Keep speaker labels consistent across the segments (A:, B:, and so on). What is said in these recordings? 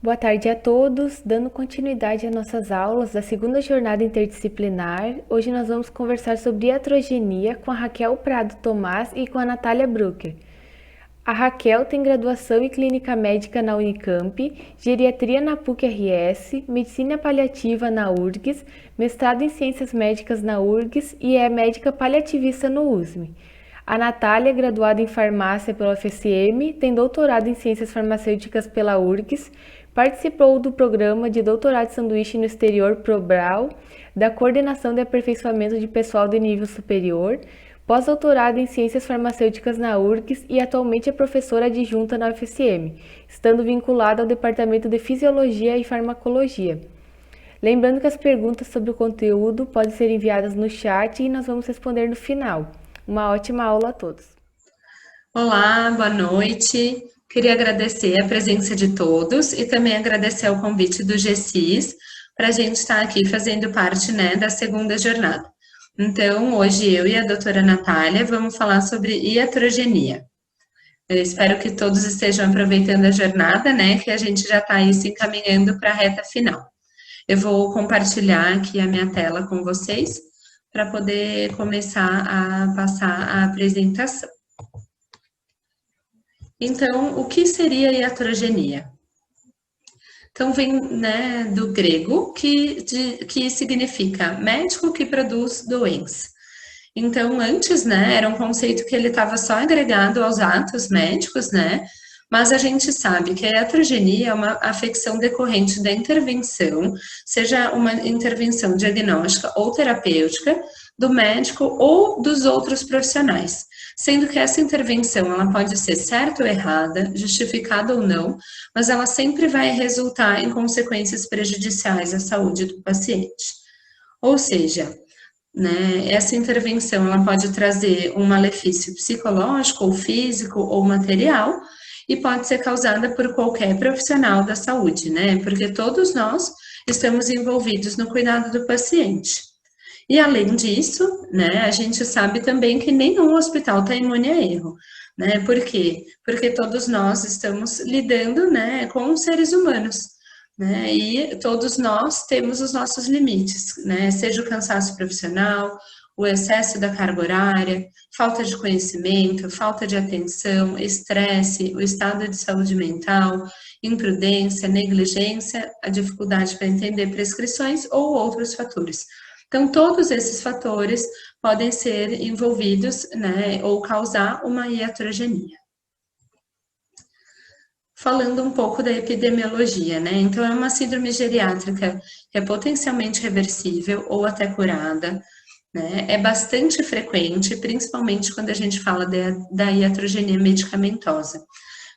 A: Boa tarde a todos. Dando continuidade às nossas aulas da segunda jornada interdisciplinar, hoje nós vamos conversar sobre iatrogenia com a Raquel Prado Tomás e com a Natália Brucker. A Raquel tem graduação em Clínica Médica na Unicamp, Geriatria na PUC-RS, Medicina Paliativa na URGS, mestrado em Ciências Médicas na URGS e é médica paliativista no USM. A Natália, graduada em Farmácia pela UFSM, tem doutorado em Ciências Farmacêuticas pela URGS, participou do programa de doutorado de sanduíche no exterior ProBrau, da Coordenação de Aperfeiçoamento de Pessoal de Nível Superior, pós-doutorado em Ciências Farmacêuticas na URGS e atualmente é professora adjunta na UFSM, estando vinculada ao Departamento de Fisiologia e Farmacologia. Lembrando que as perguntas sobre o conteúdo podem ser enviadas no chat e nós vamos responder no final. Uma ótima aula a todos.
B: Olá, boa noite. Queria agradecer a presença de todos e também agradecer o convite do GCIS para a gente estar aqui fazendo parte, da segunda jornada. Então, hoje eu e a doutora Natália vamos falar sobre iatrogenia. Eu espero que todos estejam aproveitando a jornada, que a gente já está aí se encaminhando para a reta final. Eu vou compartilhar aqui a minha tela com vocês para poder começar a passar a apresentação. Então, o que seria iatrogenia? Então, vem do grego, que significa médico que produz doença. Então, antes, era um conceito que ele estava só agregado aos atos médicos, mas a gente sabe que a iatrogenia é uma afecção decorrente da intervenção, seja uma intervenção diagnóstica ou terapêutica, do médico ou dos outros profissionais, sendo que essa intervenção ela pode ser certa ou errada, justificada ou não, mas ela sempre vai resultar em consequências prejudiciais à saúde do paciente. Ou seja, essa intervenção ela pode trazer um malefício psicológico ou físico ou material e pode ser causada por qualquer profissional da saúde, porque todos nós estamos envolvidos no cuidado do paciente. E além disso, a gente sabe também que nenhum hospital está imune a erro, Por quê? Porque todos nós estamos lidando, com seres humanos, E todos nós temos os nossos limites, Seja o cansaço profissional, o excesso da carga horária, falta de conhecimento, falta de atenção, estresse, o estado de saúde mental, imprudência, negligência, a dificuldade para entender prescrições ou outros fatores. Então, todos esses fatores podem ser envolvidos, ou causar uma iatrogenia. Falando um pouco da epidemiologia, Então, é uma síndrome geriátrica que é potencialmente reversível ou até curada, É bastante frequente, principalmente quando a gente fala da iatrogenia medicamentosa,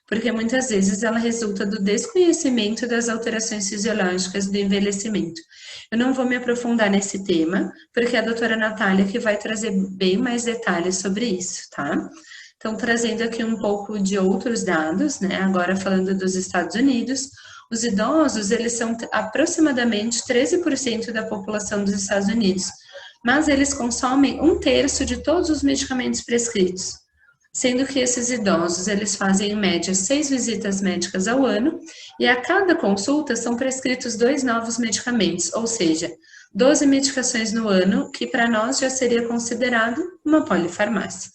B: porque muitas vezes ela resulta do desconhecimento das alterações fisiológicas do envelhecimento. Eu não vou me aprofundar nesse tema, porque é a doutora Natália que vai trazer bem mais detalhes sobre isso, tá? Então, trazendo aqui um pouco de outros dados, agora falando dos Estados Unidos, os idosos, eles são aproximadamente 13% da população dos Estados Unidos, mas eles consomem 1/3 de todos os medicamentos prescritos, sendo que esses idosos, eles fazem em média 6 visitas médicas ao ano, e a cada consulta são prescritos 2 novos medicamentos, ou seja, 12 medicações no ano, que para nós já seria considerado uma polifarmácia.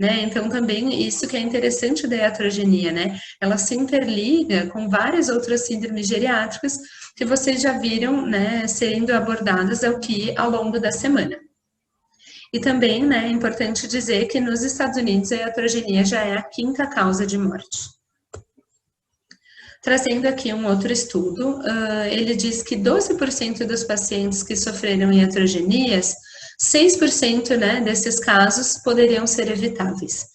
B: Então, também isso que é interessante da iatrogenia, Ela se interliga com várias outras síndromes geriátricas que vocês já viram, sendo abordadas aqui ao longo da semana. E também, é importante dizer que nos Estados Unidos a iatrogenia já é a 5ª causa de morte. Trazendo aqui um outro estudo, ele diz que 12% dos pacientes que sofreram iatrogenias, 6%, desses casos poderiam ser evitáveis.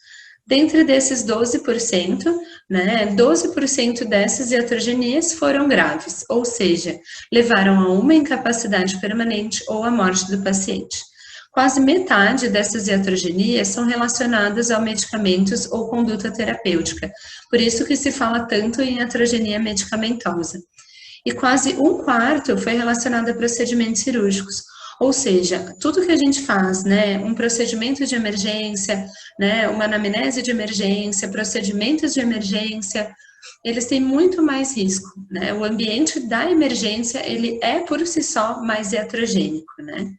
B: Dentre desses 12%, 12% dessas iatrogenias foram graves, ou seja, levaram a uma incapacidade permanente ou à morte do paciente. Quase metade dessas iatrogenias são relacionadas a medicamentos ou conduta terapêutica, por isso que se fala tanto em iatrogenia medicamentosa. E quase 1/4 foi relacionado a procedimentos cirúrgicos, ou seja, tudo que a gente faz, um procedimento de emergência, uma anamnese de emergência, procedimentos de emergência, eles têm muito mais risco, né? O ambiente da emergência, ele é por si só mais iatrogênico, né?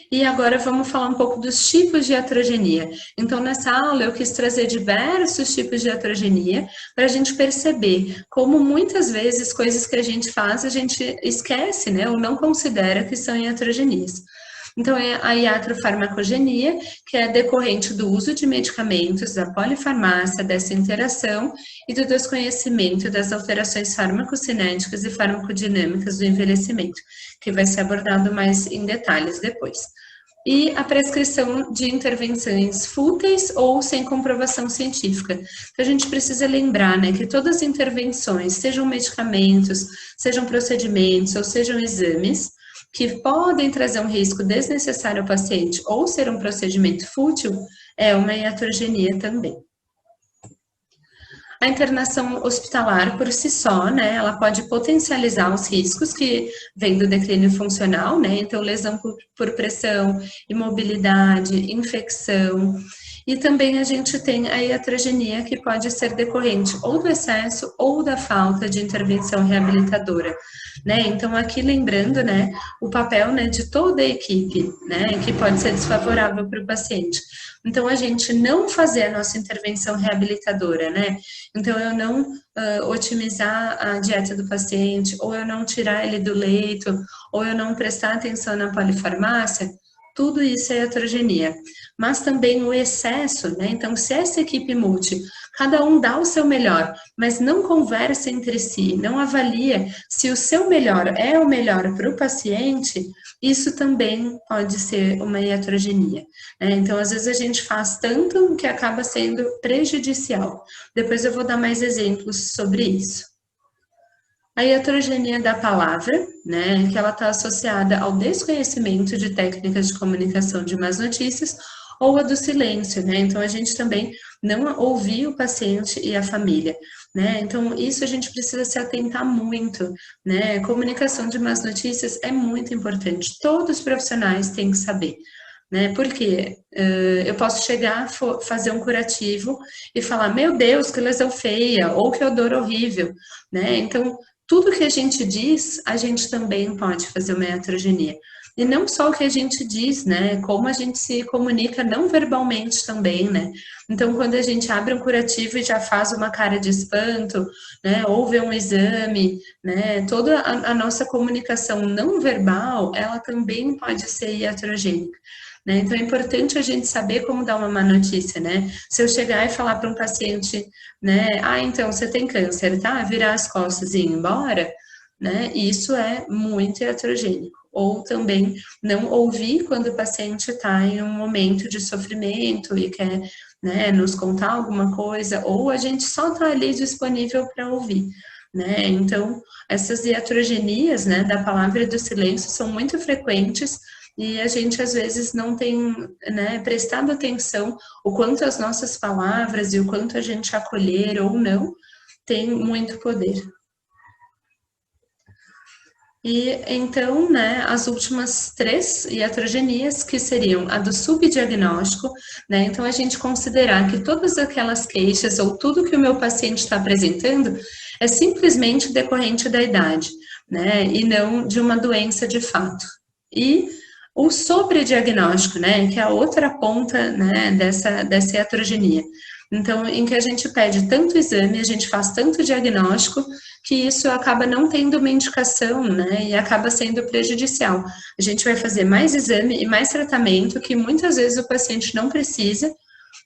B: E agora vamos falar um pouco dos tipos de iatrogenia. Então, nessa aula eu quis trazer diversos tipos de iatrogenia para a gente perceber como muitas vezes coisas que a gente faz a gente esquece, né, ou não considera que são iatrogenias. Então, é a iatrofarmacogenia, que é decorrente do uso de medicamentos, da polifarmácia, dessa interação e do desconhecimento das alterações farmacocinéticas e farmacodinâmicas do envelhecimento, que vai ser abordado mais em detalhes depois. E a prescrição de intervenções fúteis ou sem comprovação científica. Então, a gente precisa lembrar, né, que todas as intervenções, sejam medicamentos, sejam procedimentos ou sejam exames, que podem trazer um risco desnecessário ao paciente ou ser um procedimento fútil, é uma iatrogenia também. A internação hospitalar por si só, né, ela pode potencializar os riscos que vêm do declínio funcional, né, então lesão por pressão, imobilidade, infecção, e também a gente tem a iatrogenia que pode ser decorrente ou do excesso ou da falta de intervenção reabilitadora, né, então aqui lembrando, né, o papel, né, de toda a equipe, né, que pode ser desfavorável para o paciente. Então, a gente não fazer a nossa intervenção reabilitadora, né? Então, eu não otimizar a dieta do paciente, ou eu não tirar ele do leito, ou eu não prestar atenção na polifarmácia, tudo isso é iatrogenia. Mas também o excesso, né? Então, se essa equipe multi, cada um dá o seu melhor, mas não conversa entre si, não avalia se o seu melhor é o melhor para o paciente, isso também pode ser uma iatrogenia, né? Então, às vezes a gente faz tanto que acaba sendo prejudicial. Depois eu vou dar mais exemplos sobre isso. A iatrogenia da palavra, né, que ela está associada ao desconhecimento de técnicas de comunicação de más notícias ou a do silêncio, né? Então, a gente também não ouvir o paciente e a família, né? Então, isso a gente precisa se atentar muito, né? Comunicação de más notícias é muito importante, todos os profissionais têm que saber, né? Porque eu posso chegar, fazer um curativo e falar, meu Deus, que lesão feia, ou que odor horrível, né? Então, tudo que a gente diz, a gente também pode fazer uma iatrogenia. E não só o que a gente diz, né? Como a gente se comunica não verbalmente também, né? Então, quando a gente abre um curativo e já faz uma cara de espanto, né? Ou vê um exame, né? Toda a nossa comunicação não verbal, ela também pode ser iatrogênica. Né? Então, é importante a gente saber como dar uma má notícia, né? Se eu chegar e falar para um paciente, né? Ah, então, você tem câncer, tá? Virar as costas e ir embora, né? Isso é muito iatrogênico. Ou também não ouvir quando o paciente está em um momento de sofrimento e quer, né, nos contar alguma coisa, ou a gente só está ali disponível para ouvir, né? Então, essas iatrogenias, né, da palavra e do silêncio são muito frequentes e a gente às vezes não tem, né, prestado atenção o quanto as nossas palavras e o quanto a gente acolher ou não tem muito poder. E então, né, as últimas 3 iatrogenias, que seriam a do subdiagnóstico, né, então a gente considerar que todas aquelas queixas ou tudo que o meu paciente está apresentando é simplesmente decorrente da idade, né, e não de uma doença de fato. E o sobrediagnóstico, né, que é a outra ponta, né, dessa iatrogenia. Então, em que a gente pede tanto exame, a gente faz tanto diagnóstico, que isso acaba não tendo uma indicação, né, e acaba sendo prejudicial. A gente vai fazer mais exame e mais tratamento que muitas vezes o paciente não precisa,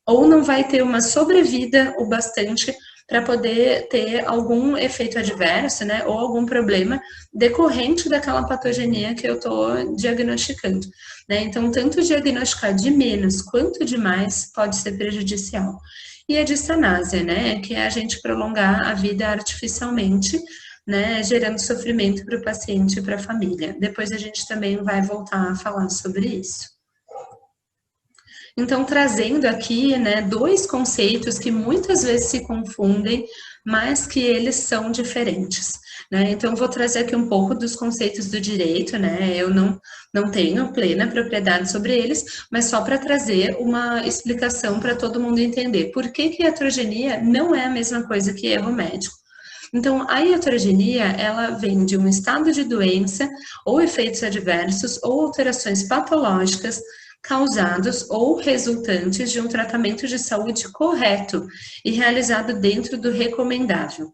B: ou não vai ter uma sobrevida o bastante para poder ter algum efeito adverso, né, ou algum problema decorrente daquela patogenia que eu estou diagnosticando, né? Então, tanto diagnosticar de menos quanto de mais pode ser prejudicial. E a distanásia, né, que é a gente prolongar a vida artificialmente, né, gerando sofrimento para o paciente e para a família. Depois a gente também vai voltar a falar sobre isso. Então, trazendo aqui, né, dois conceitos que muitas vezes se confundem, mas que eles são diferentes, né? Então, vou trazer aqui um pouco dos conceitos do direito, né? Eu não tenho plena propriedade sobre eles, mas só para trazer uma explicação para todo mundo entender por que que iatrogenia não é a mesma coisa que erro médico. Então, a iatrogenia, ela vem de um estado de doença ou efeitos adversos ou alterações patológicas causados ou resultantes de um tratamento de saúde correto e realizado dentro do recomendável.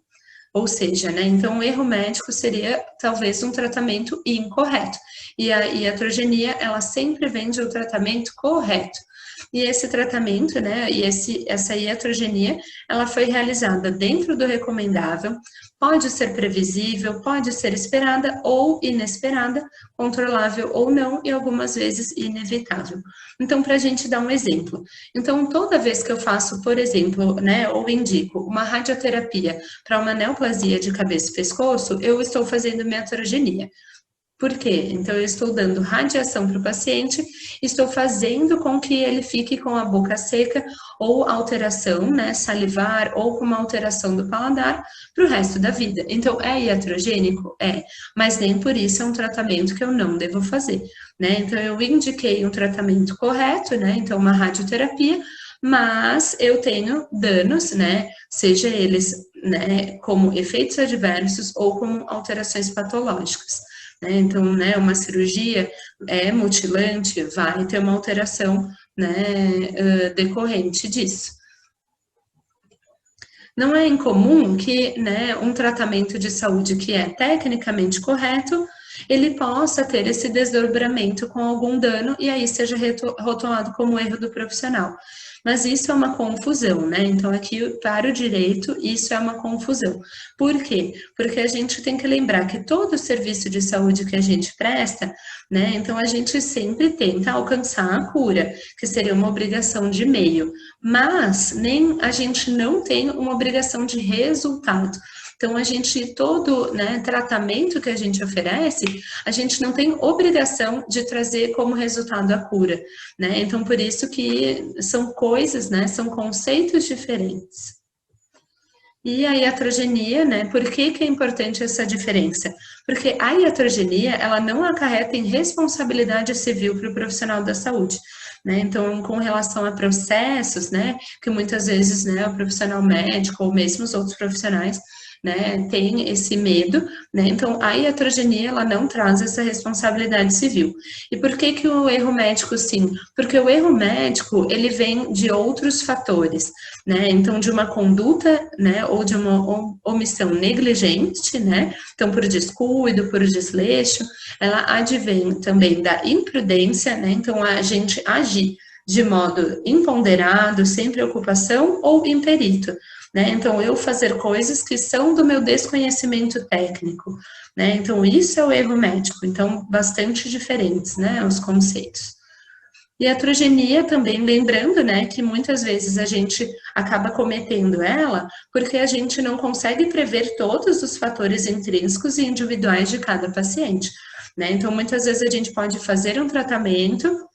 B: Ou seja, né, então o erro médico seria talvez um tratamento incorreto. E a iatrogenia, ela sempre vem de um tratamento correto. E esse tratamento, né, e essa iatrogenia, ela foi realizada dentro do recomendável, pode ser previsível, pode ser esperada ou inesperada, controlável ou não, e algumas vezes inevitável. Então, para a gente dar um exemplo, então toda vez que eu faço, por exemplo, né, ou indico uma radioterapia para uma neoplasia de cabeça e pescoço, eu estou fazendo minha heterogenia. Por quê? Então, eu estou dando radiação para o paciente, estou fazendo com que ele fique com a boca seca ou alteração, né, salivar ou com uma alteração do paladar para o resto da vida. Então, é iatrogênico? É, mas nem por isso é um tratamento que eu não devo fazer, né? Então, eu indiquei um tratamento correto, né? Então, uma radioterapia, mas eu tenho danos, né? Seja eles, né, como efeitos adversos ou como alterações patológicas. Né? Então, né, uma cirurgia é mutilante, vai ter uma alteração, né, decorrente disso. Não é incomum que, né, um tratamento de saúde que é tecnicamente correto, ele possa ter esse desdobramento com algum dano e aí seja rotulado como erro do profissional. Mas isso é uma confusão, né? Então, aqui para o direito, isso é uma confusão. Por quê? Porque a gente tem que lembrar que todo serviço de saúde que a gente presta, né? Então, a gente sempre tenta alcançar a cura, que seria uma obrigação de meio, mas nem a gente não tem uma obrigação de resultado. Então, a gente, todo, né, tratamento que a gente oferece, a gente não tem obrigação de trazer como resultado a cura, né? Então, por isso que são coisas, né, são conceitos diferentes. E a iatrogenia, né? Por que que é importante essa diferença? Porque a iatrogenia, ela não acarreta em responsabilidade civil para o profissional da saúde, né? Então, com relação a processos, né, que muitas vezes, né, o profissional médico ou mesmo os outros profissionais, né, tem esse medo, né? Então, a iatrogenia, ela não traz essa responsabilidade civil. E por que que o erro médico sim? Porque o erro médico, ele vem de outros fatores, né? Então, de uma conduta, né, ou de uma omissão negligente, né? Então, por descuido, por desleixo, ela advém também da imprudência, né? Então, a gente agir de modo imponderado, sem preocupação ou imperito, né? Então, eu fazer coisas que são do meu desconhecimento técnico, né? Então, isso é o erro médico. Então, bastante diferentes, né, os conceitos. E a heterogenia também, lembrando, né, que muitas vezes a gente acaba cometendo ela porque a gente não consegue prever todos os fatores intrínsecos e individuais de cada paciente, né? Então, muitas vezes a gente pode fazer um tratamento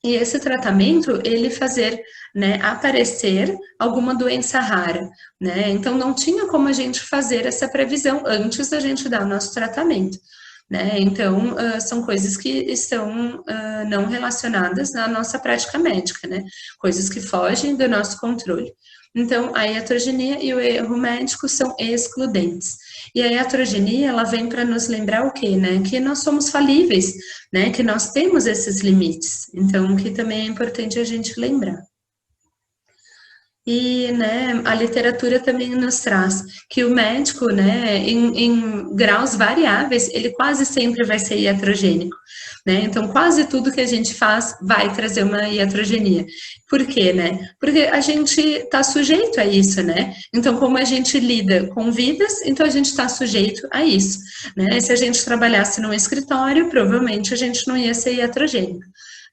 B: e esse tratamento, ele fazer, né, aparecer alguma doença rara, né? Então, não tinha como a gente fazer essa previsão antes da gente dar o nosso tratamento, né? Então, são coisas que estão não relacionadas na nossa prática médica, né? Coisas que fogem do nosso controle. Então, a iatrogenia e o erro médico são excludentes. E a iatrogenia, ela vem para nos lembrar o quê, né? Que nós somos falíveis, né? Que nós temos esses limites. Então, que também é importante a gente lembrar. E, né, a literatura também nos traz que o médico, né, em graus variáveis, ele quase sempre vai ser iatrogênico, né? Então, quase tudo que a gente faz vai trazer uma iatrogenia. Por quê, né? Porque a gente está sujeito a isso, né? Então, como a gente lida com vidas, então a gente está sujeito a isso, né? Se a gente trabalhasse num escritório, provavelmente a gente não ia ser iatrogênico,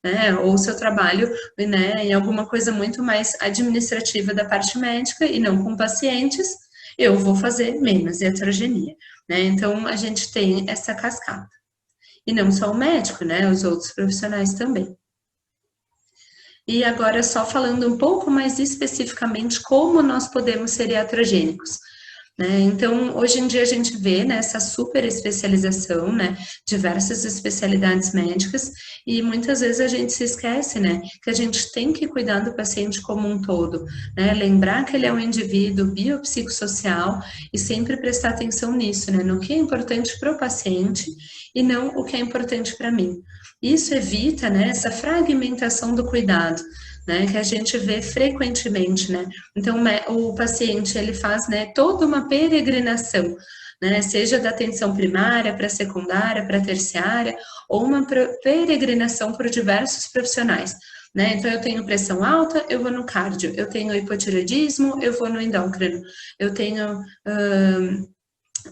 B: né? Ou seu trabalho, né, em alguma coisa muito mais administrativa da parte médica e não com pacientes, eu vou fazer menos heterogenia, né? Então, a gente tem essa cascata. E não só o médico, né? Os outros profissionais também. E agora só falando um pouco mais especificamente como nós podemos ser iatrogênicos. Né? Então, hoje em dia a gente vê, né, essa super especialização, né, diversas especialidades médicas, e muitas vezes a gente se esquece, né, que a gente tem que cuidar do paciente como um todo, né, lembrar que ele é um indivíduo biopsicossocial e sempre prestar atenção nisso, né, no que é importante para o paciente e não o que é importante para mim. Isso evita, né, essa fragmentação do cuidado, né, que a gente vê frequentemente, né. Então, o paciente, ele faz, né, toda uma peregrinação, né, seja da atenção primária para secundária, para terciária, ou uma peregrinação por diversos profissionais, né. Então, eu tenho pressão alta, eu vou no cardio, eu tenho hipotireoidismo, eu vou no endócrino, eu tenho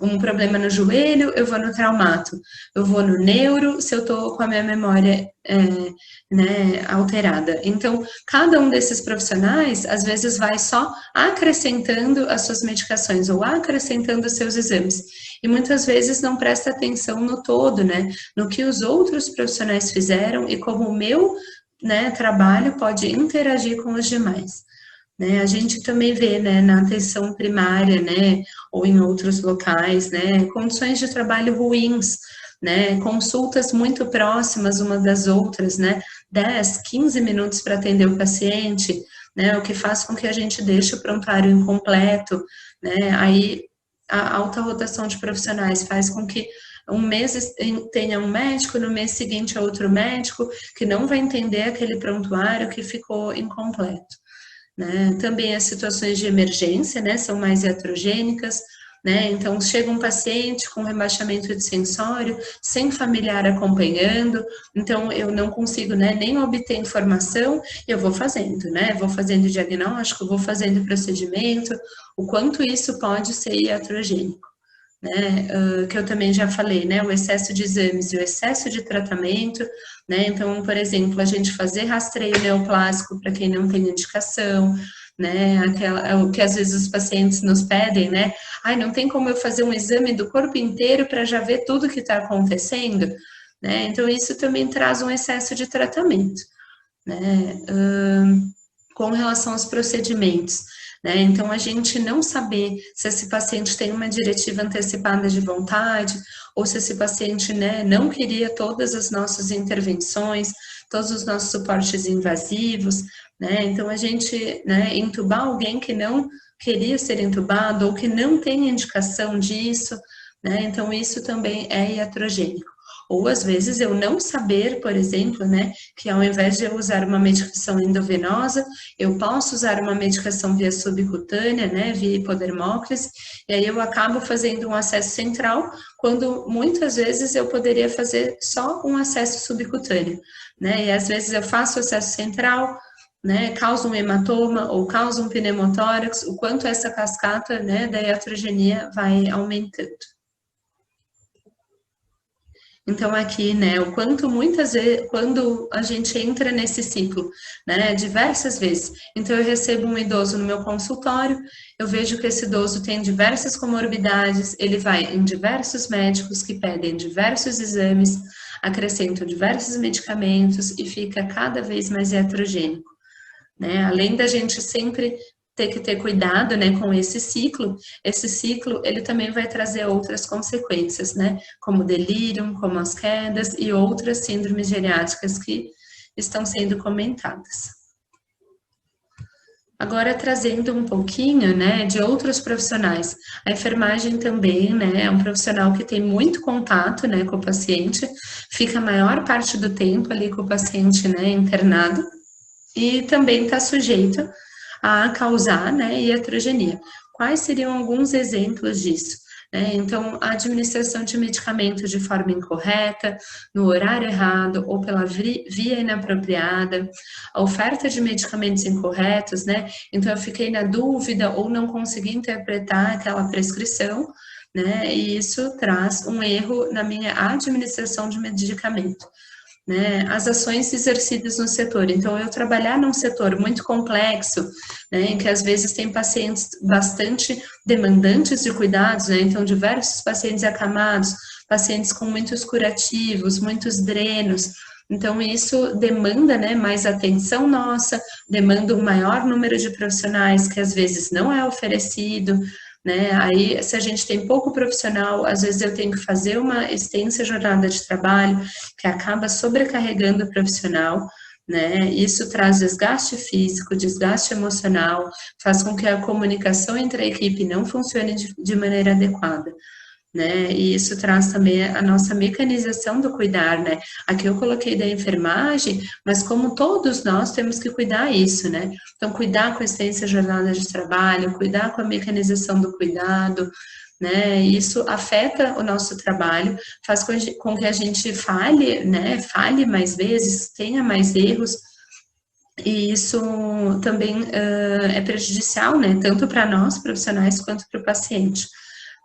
B: um problema no joelho, eu vou no traumato, eu vou no neuro, se eu estou com a minha memória né, alterada. Então, cada um desses profissionais, às vezes, vai só acrescentando as suas medicações ou acrescentando os seus exames. E muitas vezes não presta atenção no todo, né, no que os outros profissionais fizeram e como o meu, né, trabalho pode interagir com os demais. Né, a gente também vê, né, na atenção primária, né, ou em outros locais, né, condições de trabalho ruins, né, consultas muito próximas uma das outras, né, 10, 15 minutos para atender o paciente, né, o que faz com que a gente deixe o prontuário incompleto, né, aí a alta rotação de profissionais faz com que um mês tenha um médico, no mês seguinte outro médico, que não vai entender aquele prontuário que ficou incompleto. Né? Também as situações de emergência, né, são mais iatrogênicas, né? Então, chega um paciente com rebaixamento de sensório, sem familiar acompanhando, então eu não consigo, né, nem obter informação, eu vou fazendo, né? Vou fazendo diagnóstico, vou fazendo procedimento, o quanto isso pode ser iatrogênico. Né, que eu também já falei, né, o excesso de exames e o excesso de tratamento, né, então, por exemplo, a gente fazer rastreio neoplásico para quem não tem indicação, né, o que às vezes os pacientes nos pedem, né, ai, não tem como eu fazer um exame do corpo inteiro para já ver tudo que está acontecendo, né, então isso também traz um excesso de tratamento, né, com relação aos procedimentos. Né? Então, a gente não saber se esse paciente tem uma diretiva antecipada de vontade, ou se esse paciente, né, não queria todas as nossas intervenções, todos os nossos suportes invasivos, né? Então, a gente, né, entubar alguém que não queria ser entubado, ou que não tem indicação disso, né? Então, isso também é iatrogênico. Ou às vezes eu não saber, por exemplo, né, que ao invés de eu usar uma medicação endovenosa, eu posso usar uma medicação via subcutânea, né, via hipodermóclise, e aí eu acabo fazendo um acesso central, quando muitas vezes eu poderia fazer só um acesso subcutâneo, né, e às vezes eu faço acesso central, né, causa um hematoma ou causa um pneumotórax, o quanto essa cascata, né, da iatrogenia vai aumentando. Então, aqui, né, o quanto muitas vezes, quando a gente entra nesse ciclo, né, diversas vezes. Então, eu recebo um idoso no meu consultório, eu vejo que esse idoso tem diversas comorbidades, ele vai em diversos médicos que pedem diversos exames, acrescentam diversos medicamentos e fica cada vez mais heterogêneo. Né? Além da gente sempre ter que ter cuidado, né, com esse ciclo ele também vai trazer outras consequências, né, como delírio, como as quedas e outras síndromes geriátricas que estão sendo comentadas. Agora, trazendo um pouquinho, né, de outros profissionais. A enfermagem também, né, é um profissional que tem muito contato, né, com o paciente, fica a maior parte do tempo ali com o paciente, né, internado, e também está sujeito a causar, né, iatrogenia. Quais seriam alguns exemplos disso? Então, a administração de medicamentos de forma incorreta, no horário errado ou pela via inapropriada, a oferta de medicamentos incorretos, né? Então, eu fiquei na dúvida ou não consegui interpretar aquela prescrição, né? E isso traz um erro na minha administração de medicamento. Né, as ações exercidas no setor. Então, eu trabalhar num setor muito complexo, né, em que às vezes tem pacientes bastante demandantes de cuidados, né, então diversos pacientes acamados, pacientes com muitos curativos, muitos drenos, Então, isso demanda, né, mais atenção nossa, demanda um maior número de profissionais que às vezes não é oferecido, né? Aí, se a gente tem pouco profissional, às vezes eu tenho que fazer uma extensa jornada de trabalho que acaba sobrecarregando o profissional, né? Isso traz desgaste físico, desgaste emocional, faz com que a comunicação entre a equipe não funcione de maneira adequada, né? E isso traz também a nossa mecanização do cuidar, né? Aqui eu coloquei da enfermagem, mas como todos nós temos que cuidar isso, né? Então, cuidar com a extensa jornada de trabalho, cuidar com a mecanização do cuidado, né? Isso afeta o nosso trabalho, faz com que a gente falhe, né? Falhe mais vezes, tenha mais erros, e isso também é prejudicial, né? Tanto para nós, profissionais, quanto para o paciente,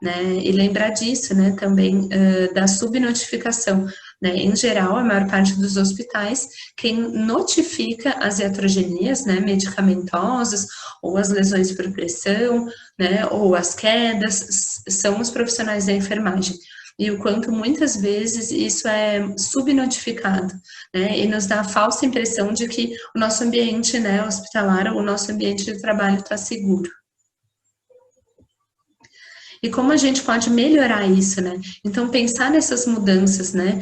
B: né? E lembrar disso, né? Também da subnotificação, né? Em geral, a maior parte dos hospitais, quem notifica as iatrogenias, né? Medicamentosas, ou as lesões por pressão, né? Ou as quedas, são os profissionais da enfermagem. E o quanto muitas vezes isso é subnotificado, né? E nos dá a falsa impressão de que o nosso ambiente, né, hospitalar, ou o nosso ambiente de trabalho está seguro. E como a gente pode melhorar isso, né? Então, pensar nessas mudanças, né?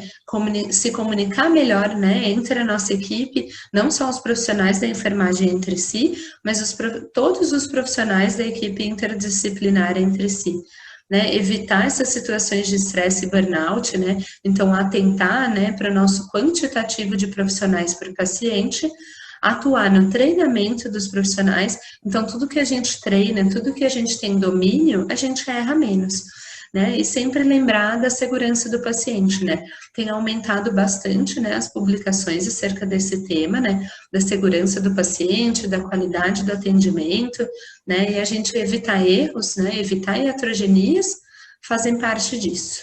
B: Se comunicar melhor, né? Entre a nossa equipe, não só os profissionais da enfermagem entre si, mas todos os profissionais da equipe interdisciplinar entre si. Né, evitar essas situações de estresse e burnout, né, então atentar, né, para o nosso quantitativo de profissionais por paciente, atuar no treinamento dos profissionais, então tudo que a gente treina, tudo que a gente tem domínio, a gente erra menos, né, e sempre lembrar da segurança do paciente, né, tem aumentado bastante, né, as publicações acerca desse tema, né, da segurança do paciente, da qualidade do atendimento, né, e a gente evitar erros, né, evitar iatrogenias, fazem parte disso.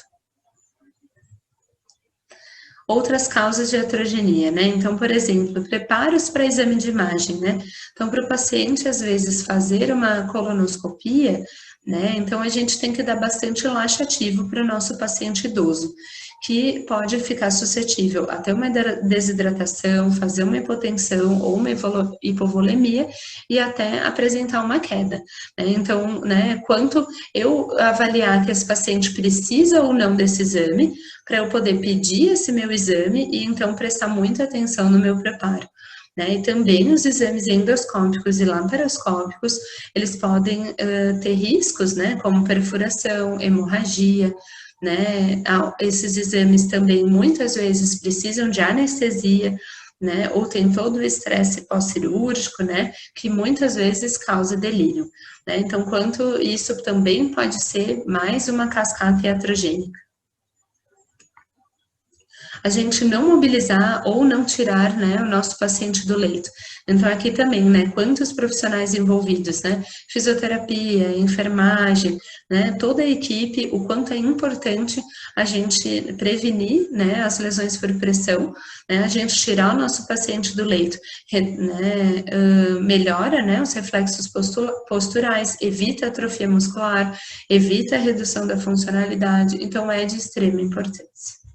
B: Outras causas de iatrogenia, né? Então, por exemplo, preparos para exame de imagem, né? Então, para o paciente, às vezes, fazer uma colonoscopia, né? Então, a gente tem que dar bastante laxativo para o nosso paciente idoso, que pode ficar suscetível a ter uma desidratação, fazer uma hipotensão ou uma hipovolemia e até apresentar uma queda, né? Então, né, quanto eu avaliar que esse paciente precisa ou não desse exame, para eu poder pedir esse meu exame e então prestar muita atenção no meu preparo. Né? E também os exames endoscópicos e laparoscópicos, eles podem ter riscos, né, como perfuração, hemorragia, né? Esses exames também muitas vezes precisam de anestesia, né, ou tem todo o estresse pós-cirúrgico, né, que muitas vezes causa delírio, né? Então, quanto isso também pode ser mais uma cascata iatrogênica. A gente não mobilizar ou não tirar, né, o nosso paciente do leito. Então, aqui também, né, quantos profissionais envolvidos, né, fisioterapia, enfermagem, né, toda a equipe, o quanto é importante a gente prevenir, né, as lesões por pressão, né, a gente tirar o nosso paciente do leito, né, melhora, né, os reflexos posturais, evita a atrofia muscular, evita a redução da funcionalidade, então é de extrema importância.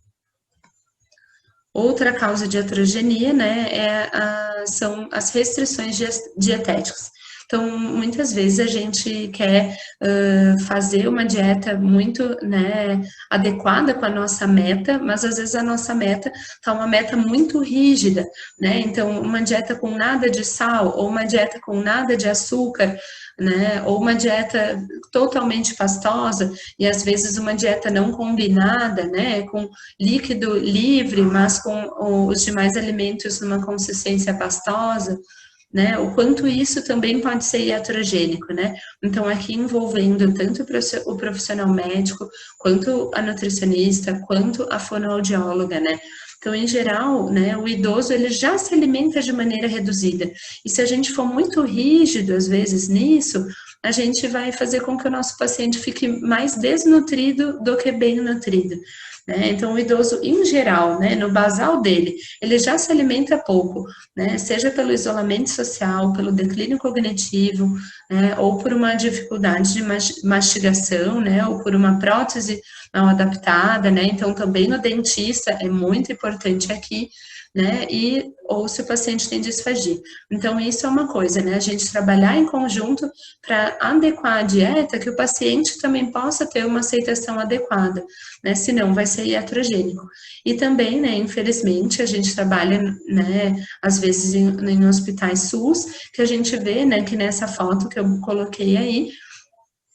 B: Outra causa de iatrogenia, né, são as restrições dietéticas. Então, muitas vezes a gente quer fazer uma dieta muito, né, adequada com a nossa meta, mas às vezes a nossa meta está uma meta muito rígida, né? Então, uma dieta com nada de sal, ou uma dieta com nada de açúcar, né? Ou uma dieta totalmente pastosa, e às vezes uma dieta não combinada, né? Com líquido livre, mas com os demais alimentos numa consistência pastosa, né? O quanto isso também pode ser iatrogênico, né? Então, aqui envolvendo tanto o profissional médico, quanto a nutricionista, quanto a fonoaudióloga, né? Então, em geral, né, o idoso, ele já se alimenta de maneira reduzida. E se a gente for muito rígido, às vezes, nisso, a gente vai fazer com que o nosso paciente fique mais desnutrido do que bem nutrido. Né? Então, o idoso, em geral, né, no basal dele, ele já se alimenta pouco, né? Seja pelo isolamento social, pelo declínio cognitivo, né, ou por uma dificuldade de mastigação, né, ou por uma prótese não adaptada, né? Então, também no dentista é muito importante aqui, né? Ou se o paciente tem disfagia. Então, isso é uma coisa, né? A gente trabalhar em conjunto para adequar a dieta, que o paciente também possa ter uma aceitação adequada, né? Senão vai ser iatrogênico. E também, né, infelizmente, a gente trabalha, né, às vezes em hospitais SUS, que a gente vê, né, que nessa foto que eu coloquei aí,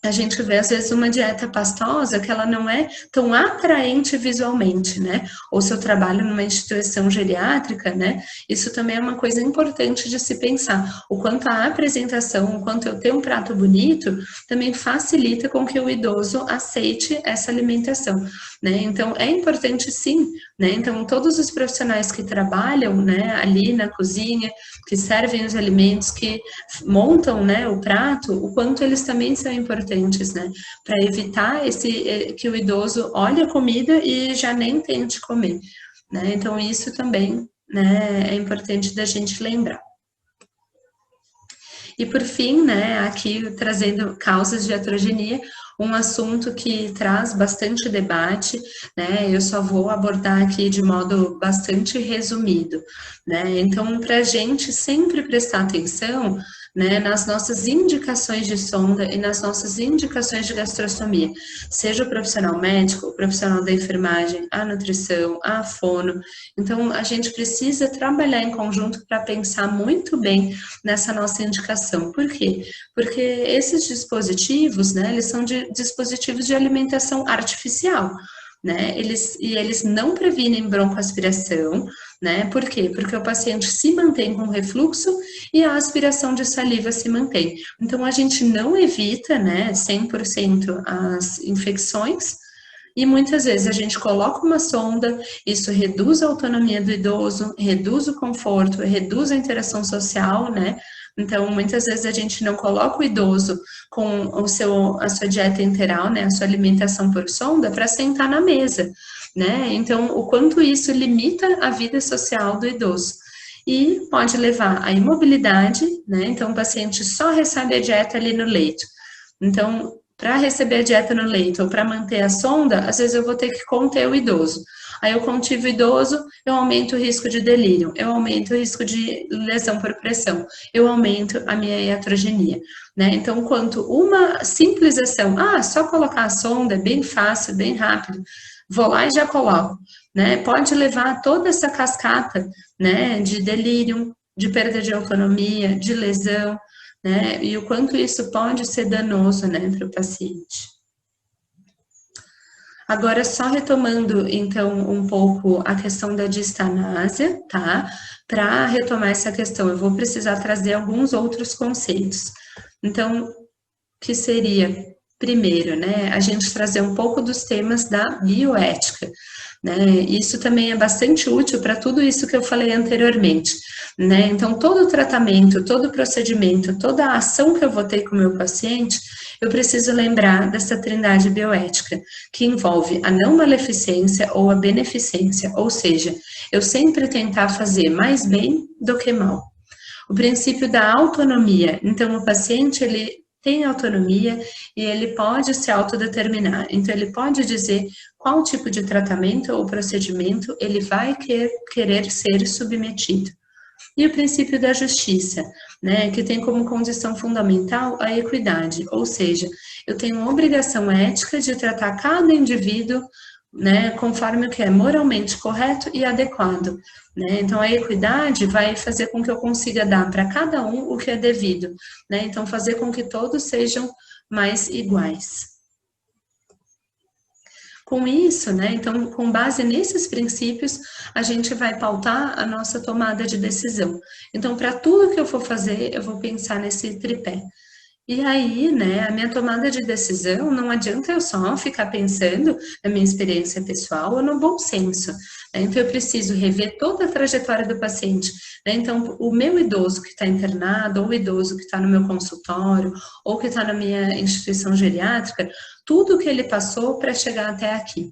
B: a gente vê, às vezes, uma dieta pastosa que ela não é tão atraente visualmente, né? Ou se eu trabalho numa instituição geriátrica, né? Isso também é uma coisa importante de se pensar. O quanto a apresentação, o quanto eu ter um prato bonito, também facilita com que o idoso aceite essa alimentação, né? Então, é importante sim, né? Então, todos os profissionais que trabalham, né, ali na cozinha, que servem os alimentos, que montam, né, o prato, o quanto eles também são importantes, né, para evitar que o idoso olhe a comida e já nem tente comer, né, então isso também, né, é importante da gente lembrar. E por fim, né, aqui trazendo causas de iatrogenia, um assunto que traz bastante debate, né, eu só vou abordar aqui de modo bastante resumido, né, então para a gente sempre prestar atenção, né, nas nossas indicações de sonda e nas nossas indicações de gastrostomia, seja o profissional médico, o profissional da enfermagem, a nutrição, a fono, então a gente precisa trabalhar em conjunto para pensar muito bem nessa nossa indicação. Por quê? Porque esses dispositivos, né, eles são dispositivos de alimentação artificial, né, eles não previnem broncoaspiração, né, por quê? Porque o paciente se mantém com refluxo e a aspiração de saliva se mantém. Então, a gente não evita, né, 100% as infecções, e muitas vezes a gente coloca uma sonda, isso reduz a autonomia do idoso, reduz o conforto, reduz a interação social, né? Então, muitas vezes a gente não coloca o idoso com a sua dieta enteral, né, a sua alimentação por sonda, para sentar na mesa, né? Então, o quanto isso limita a vida social do idoso. E pode levar à imobilidade, né? Então, o paciente só recebe a dieta ali no leito. Então, para receber a dieta no leito ou para manter a sonda, às vezes eu vou ter que conter o idoso. Aí eu contivo o idoso, eu aumento o risco de delírio, eu aumento o risco de lesão por pressão, eu aumento a minha iatrogenia, né? Então, quanto uma simples ação, só colocar a sonda é bem fácil, bem rápido, vou lá e já coloco, né? Pode levar a toda essa cascata, né, de delírio, de perda de autonomia, de lesão, né? E o quanto isso pode ser danoso, né, para o paciente. Agora, só retomando, então, um pouco a questão da distanásia, tá? Para retomar essa questão, eu vou precisar trazer alguns outros conceitos. Então, que seria, primeiro, né, a gente trazer um pouco dos temas da bioética, né? Isso também é bastante útil para tudo isso que eu falei anteriormente, né? Então, todo o tratamento, todo o procedimento, toda a ação que eu vou ter com o meu paciente, eu preciso lembrar dessa trindade bioética, que envolve a não maleficência ou a beneficência, ou seja, eu sempre tentar fazer mais bem do que mal. O princípio da autonomia, então o paciente, ele tem autonomia e ele pode se autodeterminar, então ele pode dizer qual tipo de tratamento ou procedimento ele vai querer ser submetido. E o princípio da justiça, né, que tem como condição fundamental a equidade, ou seja, eu tenho uma obrigação ética de tratar cada indivíduo, né, conforme o que é moralmente correto e adequado, né? Então, a equidade vai fazer com que eu consiga dar para cada um o que é devido, né? Então, fazer com que todos sejam mais iguais. Com isso, né, então, com base nesses princípios, a gente vai pautar a nossa tomada de decisão. Então, para tudo que eu for fazer, eu vou pensar nesse tripé. E aí, né, a minha tomada de decisão, não adianta eu só ficar pensando na minha experiência pessoal ou no bom senso, né? Então, eu preciso rever toda a trajetória do paciente, né? Então, o meu idoso que está internado, ou o idoso que está no meu consultório, ou que está na minha instituição geriátrica, tudo que ele passou para chegar até aqui.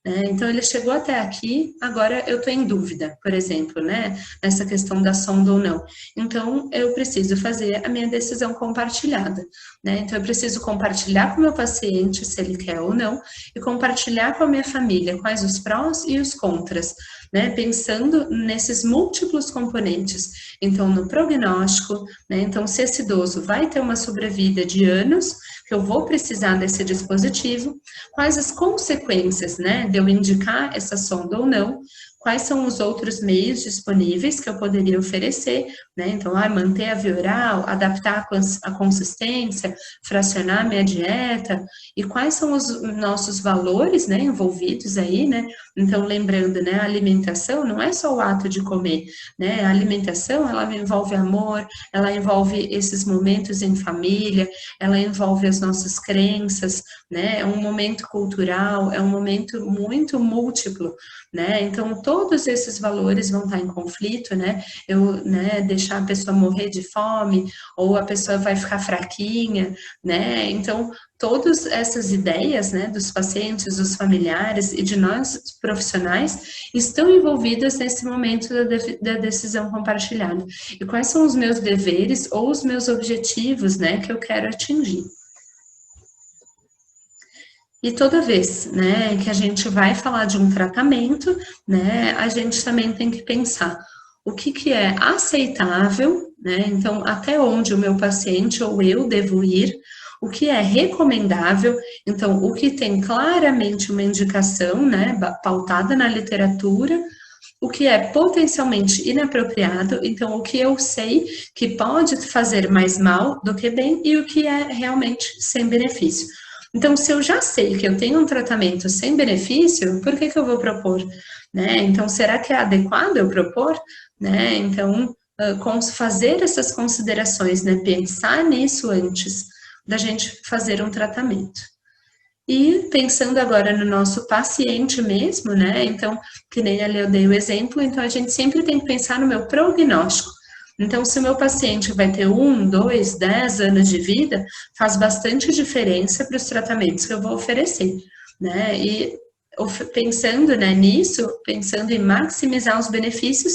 B: Então, ele chegou até aqui, agora eu estou em dúvida, por exemplo, né, nessa questão da sonda ou não. Então, eu preciso fazer a minha decisão compartilhada, né? Então, eu preciso compartilhar com o meu paciente, se ele quer ou não, e compartilhar com a minha família quais os prós e os contras, né, pensando nesses múltiplos componentes. Então, no prognóstico, né, então se esse idoso vai ter uma sobrevida de anos, que eu vou precisar desse dispositivo, quais as consequências, né, de eu indicar essa sonda ou não, quais são os outros meios disponíveis que eu poderia oferecer, né? Então, manter a via oral, adaptar a consistência, fracionar minha dieta, e quais são os nossos valores, né, envolvidos aí, né? Então, lembrando, né, a alimentação não é só o ato de comer, né? A alimentação, ela envolve amor, ela envolve esses momentos em família, ela envolve as nossas crenças, né? É um momento cultural, é um momento muito múltiplo, né? Então, todos esses valores vão estar em conflito, né? Eu, né, deixar a pessoa morrer de fome, ou a pessoa vai ficar fraquinha, né? Então, todas essas ideias, né, dos pacientes, dos familiares e de nós profissionais estão envolvidas nesse momento da decisão compartilhada. E quais são os meus deveres ou os meus objetivos, né, que eu quero atingir? E toda vez, né, que a gente vai falar de um tratamento, né, a gente também tem que pensar o que é aceitável, né, então até onde o meu paciente ou eu devo ir, o que é recomendável, então o que tem claramente uma indicação, né, pautada na literatura, o que é potencialmente inapropriado, então o que eu sei que pode fazer mais mal do que bem e o que é realmente sem benefício. Então, se eu já sei que eu tenho um tratamento sem benefício, por que eu vou propor? Né? Então, será que é adequado eu propor? Né? Então, fazer essas considerações, né? Pensar nisso antes da gente fazer um tratamento. E pensando agora no nosso paciente mesmo, né? Então, que nem ali eu dei o exemplo, então a gente sempre tem que pensar no meu prognóstico. Então, se o meu paciente vai ter 1, 2, 10 anos de vida, faz bastante diferença para os tratamentos que eu vou oferecer, né? E pensando, né, nisso, pensando em maximizar os benefícios,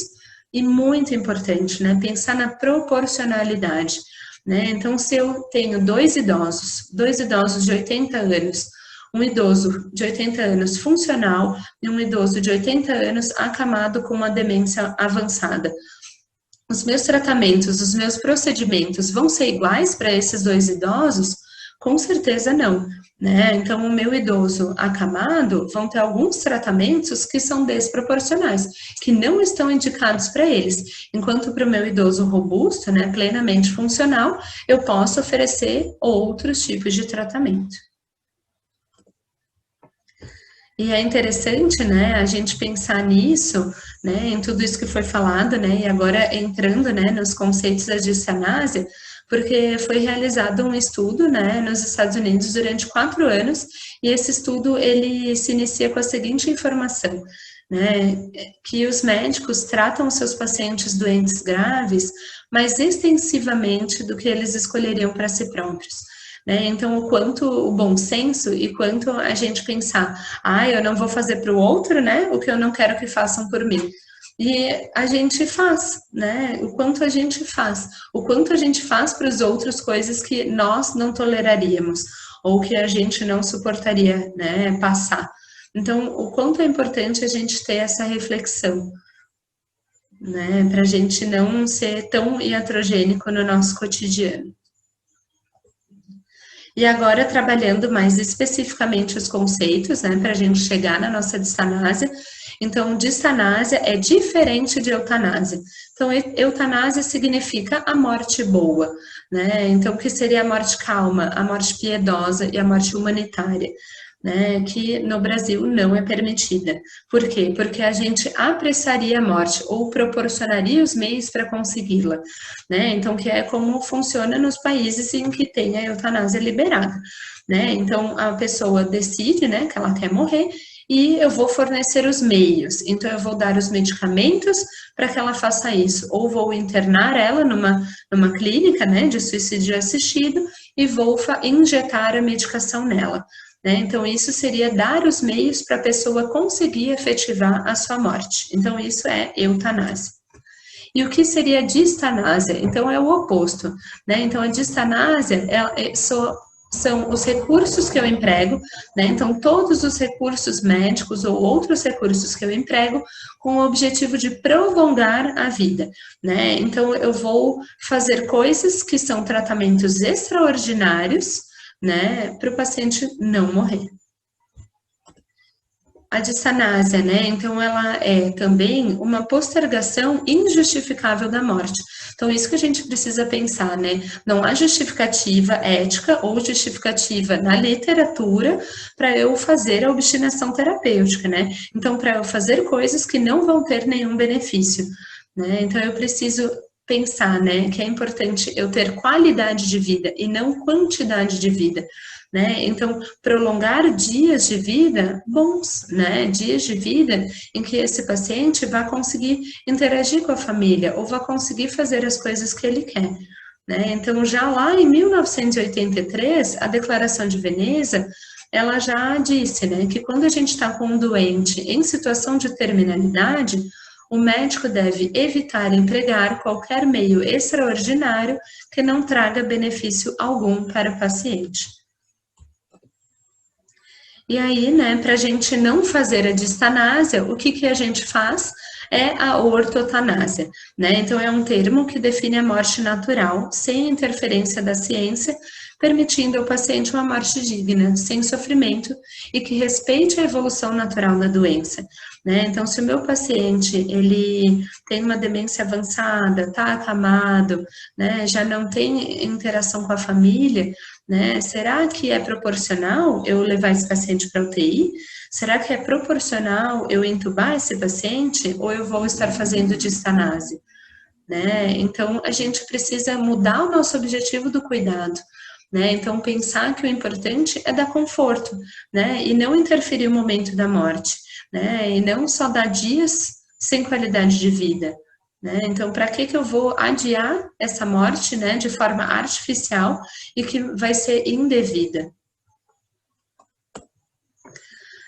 B: e muito importante, né, pensar na proporcionalidade, né? Então, se eu tenho dois idosos de 80 anos, um idoso de 80 anos funcional e um idoso de 80 anos acamado com uma demência avançada, os meus tratamentos, os meus procedimentos vão ser iguais para esses dois idosos? Com certeza não, né? Então, o meu idoso acamado vão ter alguns tratamentos que são desproporcionais, que não estão indicados para eles, enquanto para o meu idoso robusto, né, plenamente funcional, eu posso oferecer outros tipos de tratamento. E é interessante, né, a gente pensar nisso, né, em tudo isso que foi falado, né, e agora entrando, né, nos conceitos da distanásia, porque foi realizado um estudo, né, nos Estados Unidos durante 4 anos, e esse estudo, ele se inicia com a seguinte informação, né, que os médicos tratam os seus pacientes doentes graves mais extensivamente do que eles escolheriam para si próprios. Né? Então, o quanto o bom senso e quanto a gente pensar, eu não vou fazer para o outro, né, o que eu não quero que façam por mim. E a gente faz, né? O quanto a gente faz para os outros coisas que nós não toleraríamos ou que a gente não suportaria, né, passar. Então, o quanto é importante a gente ter essa reflexão, né, para a gente não ser tão iatrogênico no nosso cotidiano. E agora, trabalhando mais especificamente os conceitos, né, para a gente chegar na nossa distanásia. Então, distanásia é diferente de eutanásia. Então, eutanásia significa a morte boa, né? Então, o que seria a morte calma, a morte piedosa e a morte humanitária, né? Que no Brasil não é permitida. Por quê? Porque a gente apressaria a morte ou proporcionaria os meios para consegui-la, né? Então, que é como funciona nos países em que tem a eutanásia liberada, né? Então, a pessoa decide, né, que ela quer morrer e eu vou fornecer os meios. Então, eu vou dar os medicamentos para que ela faça isso, ou vou internar ela numa clínica, né, de suicídio assistido e vou injetar a medicação nela. Né? Então, isso seria dar os meios para a pessoa conseguir efetivar a sua morte. Então, isso é eutanásia. E o que seria distanásia? Então, é o oposto. Né? Então, a distanásia são os recursos que eu emprego, né? Então, todos os recursos médicos ou outros recursos que eu emprego com o objetivo de prolongar a vida, né? Então, eu vou fazer coisas que são tratamentos extraordinários, né, para o paciente não morrer. A dissanásia, né? Então, ela é também uma postergação injustificável da morte. Então, isso que a gente precisa pensar, né? Não há justificativa ética ou justificativa na literatura para eu fazer a obstinação terapêutica, né? Então, para eu fazer coisas que não vão ter nenhum benefício, né? Então, eu preciso pensar, né, que é importante eu ter qualidade de vida e não quantidade de vida, né? Então, prolongar dias de vida bons, né? Dias de vida em que esse paciente vai conseguir interagir com a família ou vai conseguir fazer as coisas que ele quer, né? Então, já lá em 1983, a Declaração de Veneza, ela já disse, né, que quando a gente está com um doente em situação de terminalidade, o médico deve evitar empregar qualquer meio extraordinário que não traga benefício algum para o paciente. E aí, né, para a gente não fazer a distanásia, o que a gente faz é a ortotanásia, né? Então, é um termo que define a morte natural, sem interferência da ciência, permitindo ao paciente uma morte digna, sem sofrimento e que respeite a evolução natural da doença, né? Então, se o meu paciente, ele tem uma demência avançada, está acamado, né, já não tem interação com a família, né, será que é proporcional eu levar esse paciente para UTI? Será que é proporcional eu entubar esse paciente ou eu vou estar fazendo distanase? Né? Então, a gente precisa mudar o nosso objetivo do cuidado, né? Então, pensar que o importante é dar conforto, né? E não interferir o momento da morte, né? E não só dar dias sem qualidade de vida, né? Então, para que eu vou adiar essa morte, né, de forma artificial e que vai ser indevida?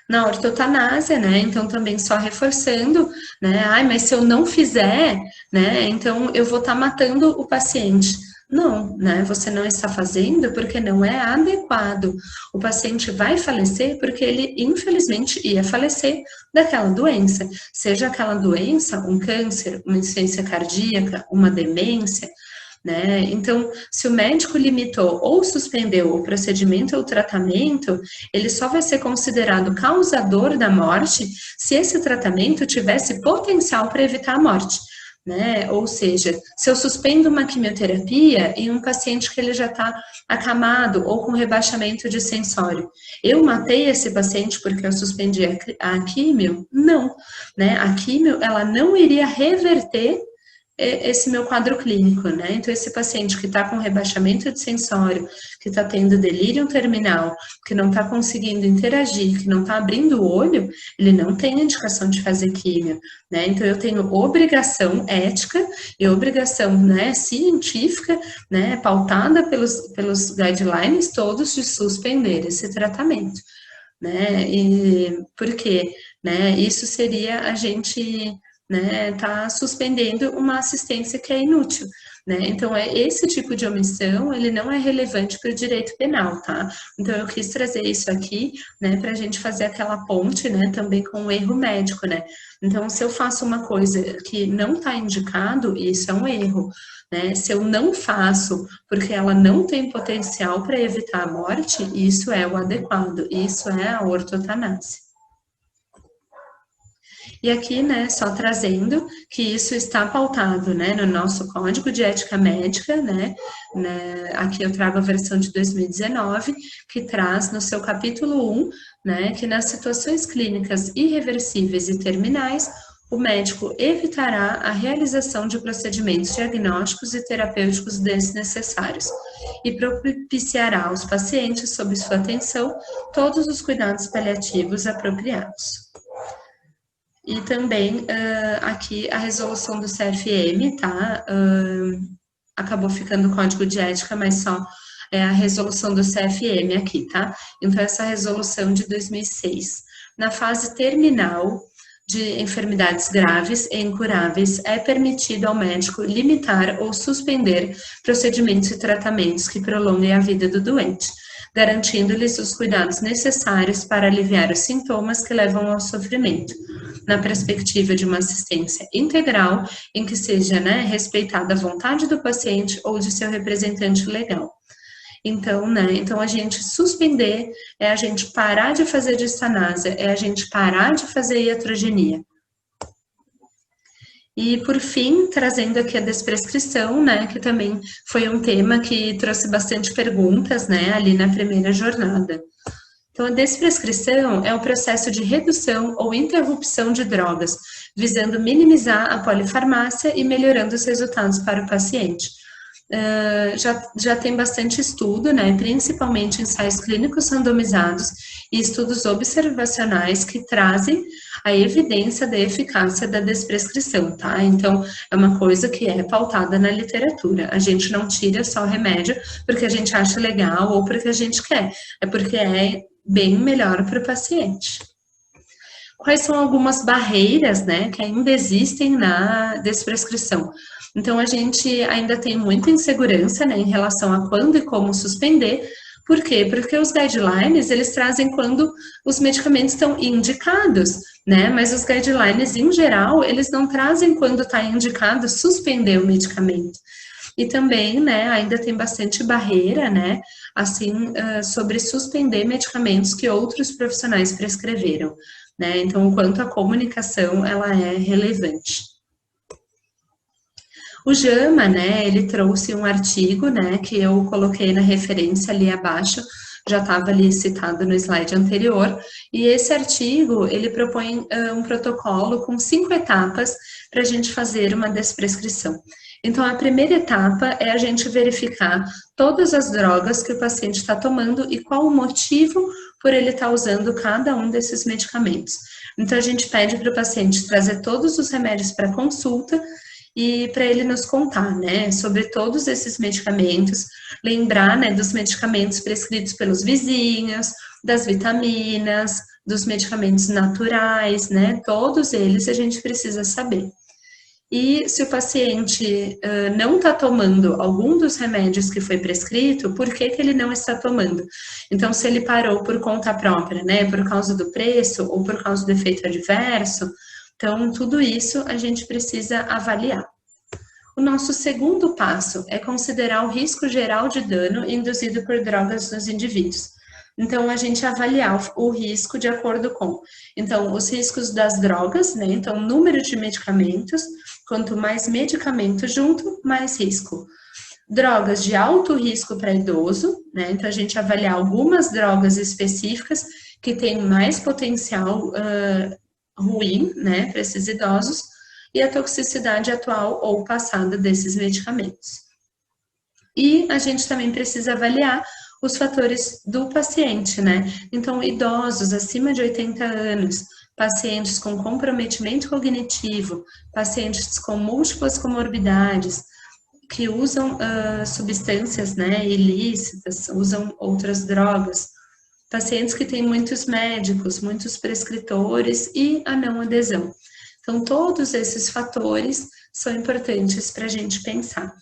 B: Na ortotanásia, né, então também só reforçando, né, ai, mas se eu não fizer, né, então eu vou estar matando o paciente. Não, né, você não está fazendo porque não é adequado. O paciente vai falecer porque ele, infelizmente, ia falecer daquela doença. Seja aquela doença, um câncer, uma insuficiência cardíaca, uma demência, né? Então, se o médico limitou ou suspendeu o procedimento ou o tratamento, ele só vai ser considerado causador da morte se esse tratamento tivesse potencial para evitar a morte, né? Ou seja, se eu suspendo uma quimioterapia em um paciente que ele já está acamado ou com rebaixamento de sensório, eu matei esse paciente porque eu suspendi a quimio? Não, né? A quimio, ela não iria reverter esse meu quadro clínico, né? Então, esse paciente que está com rebaixamento de sensório, que está tendo delírio terminal, que não está conseguindo interagir, que não está abrindo o olho, ele não tem indicação de fazer químio, né? Então, eu tenho obrigação ética e obrigação, né, científica, né, pautada pelos guidelines todos de suspender esse tratamento, né? E por quê? Né? Isso seria a gente, né, tá suspendendo uma assistência que é inútil, né? Então, esse tipo de omissão, ele não é relevante para o direito penal, tá? Então, eu quis trazer isso aqui, né, para a gente fazer aquela ponte, né, também com o erro médico, né? Então, se eu faço uma coisa que não está indicado, isso é um erro, né? Se eu não faço porque ela não tem potencial para evitar a morte, isso é o adequado, isso é a ortotanásia. E aqui, né, só trazendo que isso está pautado, né, no nosso Código de Ética Médica, né, aqui eu trago a versão de 2019, que traz no seu capítulo 1, né, que nas situações clínicas irreversíveis e terminais, o médico evitará a realização de procedimentos diagnósticos e terapêuticos desnecessários e propiciará aos pacientes, sob sua atenção, todos os cuidados paliativos apropriados. E também aqui a resolução do CFM, tá? Acabou ficando código de ética, mas só é a resolução do CFM aqui, tá? Então, essa resolução de 2006. Na fase terminal de enfermidades graves e incuráveis, é permitido ao médico limitar ou suspender procedimentos e tratamentos que prolonguem a vida do doente. garantindo-lhes os cuidados necessários para aliviar os sintomas que levam ao sofrimento, na perspectiva de uma assistência integral em que seja, né, respeitada a vontade do paciente ou de seu representante legal. Então, né, então a gente suspender é a gente parar de fazer distanásia, é a gente parar de fazer iatrogenia. E, por fim, trazendo aqui a desprescrição, né, que também foi um tema que trouxe bastante perguntas, né, ali na primeira jornada. Então, a desprescrição é o processo de redução ou interrupção de drogas, visando minimizar a polifarmácia e melhorando os resultados para o paciente. Já tem bastante estudo, né, principalmente ensaios clínicos randomizados e estudos observacionais que trazem a evidência da eficácia da desprescrição, tá? Então, é uma coisa que é pautada na literatura. A gente não tira só o remédio porque a gente acha legal ou porque a gente quer, é porque é bem melhor para o paciente. Quais são algumas barreiras, né, que ainda existem na desprescrição? Então, a gente ainda tem muita insegurança, né, em relação a quando e como suspender. Por quê? Porque os guidelines, eles trazem quando os medicamentos estão indicados, né, mas os guidelines, em geral, eles não trazem quando está indicado suspender o medicamento. E também, né, ainda tem bastante barreira, né, assim, sobre suspender medicamentos que outros profissionais prescreveram, né, então, o quanto a comunicação, ela é relevante. O JAMA, né, ele trouxe um artigo, né, que eu coloquei na referência ali abaixo, já estava ali citado no slide anterior, e esse artigo, ele propõe um protocolo com 5 etapas para a gente fazer uma desprescrição. Então, a primeira etapa é a gente verificar todas as drogas que o paciente está tomando e qual o motivo por ele estar usando cada um desses medicamentos. Então, a gente pede para o paciente trazer todos os remédios para consulta, e para ele nos contar, né, sobre todos esses medicamentos, lembrar, né, dos medicamentos prescritos pelos vizinhos, das vitaminas, dos medicamentos naturais, né, todos eles a gente precisa saber. E se o paciente não está tomando algum dos remédios que foi prescrito, por que ele não está tomando? Então, se ele parou por conta própria, né, por causa do preço ou por causa do efeito adverso, então, tudo isso a gente precisa avaliar. O nosso segundo passo é considerar o risco geral de dano induzido por drogas nos indivíduos. Então, a gente avaliar o risco de acordo com, então, os riscos das drogas, né? Então, número de medicamentos, quanto mais medicamento junto, mais risco. Drogas de alto risco para idoso, né? Então, a gente avaliar algumas drogas específicas que têm mais potencial ruim, né, para esses idosos, e a toxicidade atual ou passada desses medicamentos. E a gente também precisa avaliar os fatores do paciente, né? Então, idosos acima de 80 anos, pacientes com comprometimento cognitivo, pacientes com múltiplas comorbidades, que usam substâncias, né, ilícitas, usam outras drogas, pacientes que têm muitos médicos, muitos prescritores e a não adesão. Então, todos esses fatores são importantes para a gente pensar,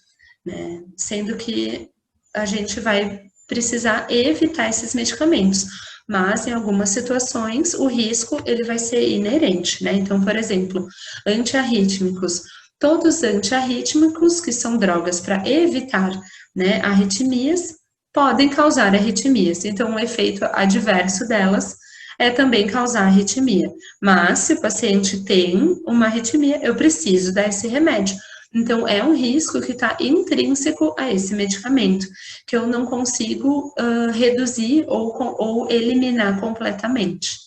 B: né? Sendo que a gente vai precisar evitar esses medicamentos, mas em algumas situações o risco ele vai ser inerente, né? Então, por exemplo, antiarrítmicos. Todos os antiarrítmicos, que são drogas para evitar, né, arritmias, podem causar arritmias. Então, o efeito adverso delas é também causar arritmia. Mas, se o paciente tem uma arritmia, eu preciso dar esse remédio. Então, é um risco que está intrínseco a esse medicamento, que eu não consigo reduzir ou eliminar completamente.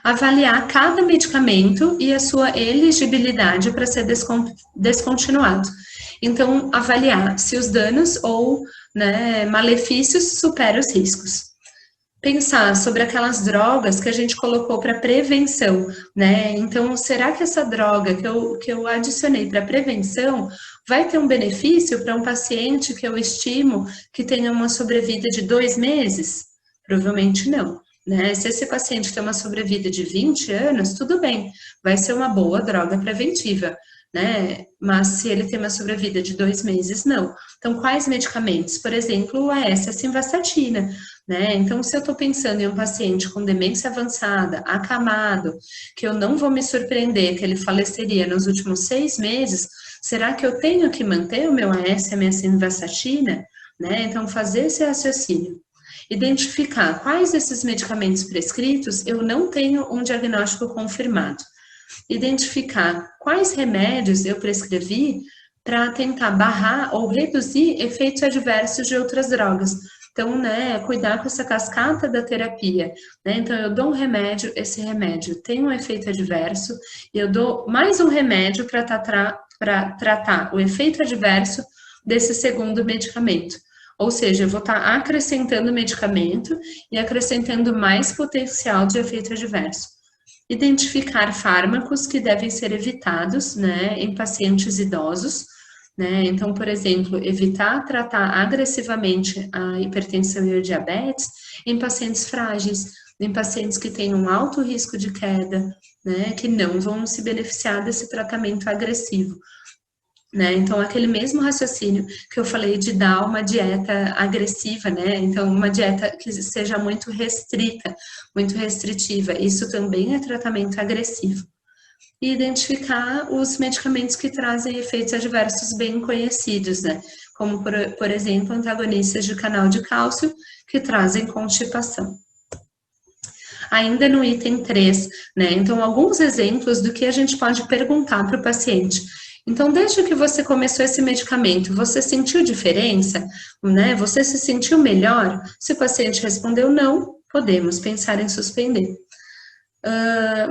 B: Avaliar cada medicamento e a sua elegibilidade para ser descontinuado. Então, avaliar se os danos ou, né, malefícios superam os riscos. Pensar sobre aquelas drogas que a gente colocou para prevenção, né? Então, será que essa droga que eu adicionei para prevenção vai ter um benefício para um paciente que eu estimo que tenha uma sobrevida de 2 meses? Provavelmente não, né? Se esse paciente tem uma sobrevida de 20 anos, tudo bem, vai ser uma boa droga preventiva. né? Mas se ele tem uma sobrevida de 2 meses, não. Então, quais medicamentos? Por exemplo, a S-simvastatina, né? Então, se eu estou pensando em um paciente com demência avançada, acamado, que eu não vou me surpreender que ele faleceria nos últimos 6 meses, será que eu tenho que manter o meu AS, a minha simvastatina? Né? Então, fazer esse raciocínio. Identificar quais desses medicamentos prescritos eu não tenho um diagnóstico confirmado. Identificar quais remédios eu prescrevi para tentar barrar ou reduzir efeitos adversos de outras drogas. Então, né, cuidar com essa cascata da terapia, né? Então, eu dou um remédio, esse remédio tem um efeito adverso, e eu dou mais um remédio para tratar o efeito adverso desse segundo medicamento. Ou seja, eu vou estar acrescentando medicamento e acrescentando mais potencial de efeito adverso. Identificar fármacos que devem ser evitados, né, em pacientes idosos, né? Então, por exemplo, evitar tratar agressivamente a hipertensão e o diabetes em pacientes frágeis, em pacientes que têm um alto risco de queda, né, que não vão se beneficiar desse tratamento agressivo. Né? Então, aquele mesmo raciocínio que eu falei de dar uma dieta agressiva, né? Então, uma dieta que seja muito restrita, muito restritiva, isso também é tratamento agressivo. E identificar os medicamentos que trazem efeitos adversos bem conhecidos, né? Como, por exemplo, antagonistas de canal de cálcio, que trazem constipação. Ainda no item 3, né? Então, alguns exemplos do que a gente pode perguntar para o paciente. Então, desde que você começou esse medicamento, você sentiu diferença, né? Você se sentiu melhor? Se o paciente respondeu não, podemos pensar em suspender.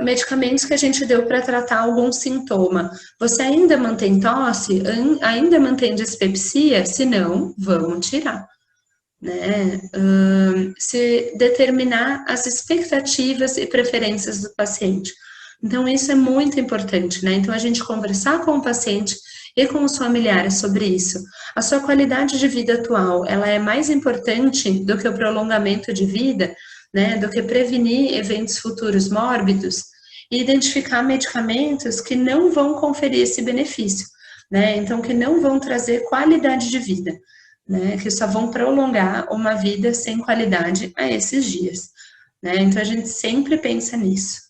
B: Medicamentos que a gente deu para tratar algum sintoma. Você ainda mantém tosse? Ainda mantém dispepsia? Se não, vamos tirar. Né? Se determinar as expectativas e preferências do paciente. Então, isso é muito importante, né? Então, a gente conversar com o paciente e com os familiares sobre isso. A sua qualidade de vida atual, ela é mais importante do que o prolongamento de vida, né? Do que prevenir eventos futuros mórbidos e identificar medicamentos que não vão conferir esse benefício, né? Então, que não vão trazer qualidade de vida, né? Que só vão prolongar uma vida sem qualidade a esses dias, né? Então, a gente sempre pensa nisso.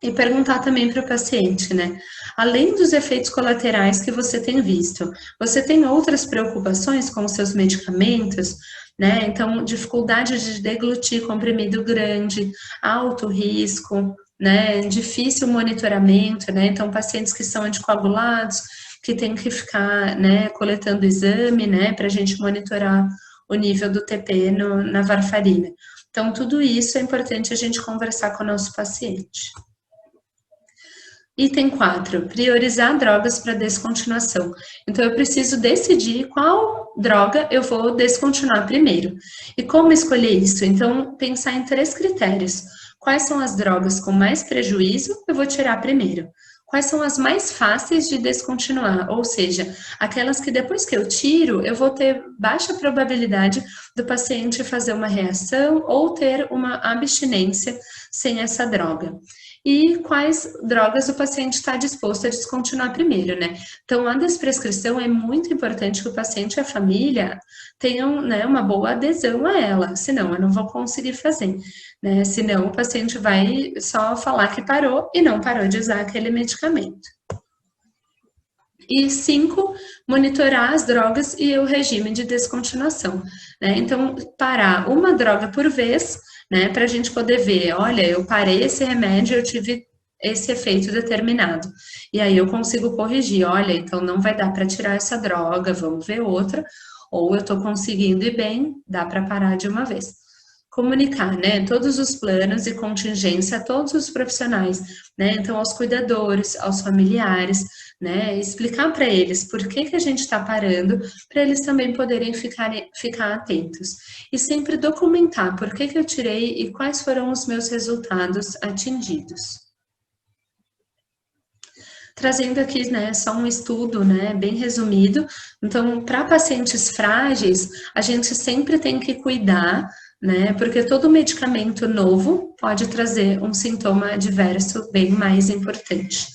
B: E perguntar também para o paciente, né? Além dos efeitos colaterais que você tem visto, você tem outras preocupações com os seus medicamentos, né? Então, dificuldade de deglutir comprimido grande, alto risco, né? Difícil monitoramento, né? Então, pacientes que são anticoagulados, que tem que ficar, né, coletando exame, né, para a gente monitorar o nível do TP na varfarina. Então, tudo isso é importante a gente conversar com o nosso paciente. Item 4, priorizar drogas para descontinuação. Então, eu preciso decidir qual droga eu vou descontinuar primeiro. E como escolher isso? Então, pensar em 3 critérios. Quais são as drogas com mais prejuízo? Eu vou tirar primeiro. Quais são as mais fáceis de descontinuar? Ou seja, aquelas que depois que eu tiro, eu vou ter baixa probabilidade do paciente fazer uma reação ou ter uma abstinência sem essa droga. E quais drogas o paciente está disposto a descontinuar primeiro, né? Então, a desprescrição é muito importante que o paciente e a família tenham, né, uma boa adesão a ela, senão eu não vou conseguir fazer, né? Senão o paciente vai só falar que parou e não parou de usar aquele medicamento. E 5, monitorar as drogas e o regime de descontinuação, né? Então, parar uma droga por vez, né, para a gente poder ver, olha, eu parei esse remédio, eu tive esse efeito determinado. E aí eu consigo corrigir, olha, então não vai dar para tirar essa droga, vamos ver outra, ou eu estou conseguindo ir bem, dá para parar de uma vez. Comunicar, né, todos os planos e contingência a todos os profissionais, né, então aos cuidadores, aos familiares, né, explicar para eles por que a gente está parando, para eles também poderem ficar atentos. E sempre documentar por que eu tirei e quais foram os meus resultados atingidos. Trazendo aqui, né, só um estudo, né, bem resumido. Então, para pacientes frágeis, a gente sempre tem que cuidar, né, porque todo medicamento novo pode trazer um sintoma adverso bem mais importante.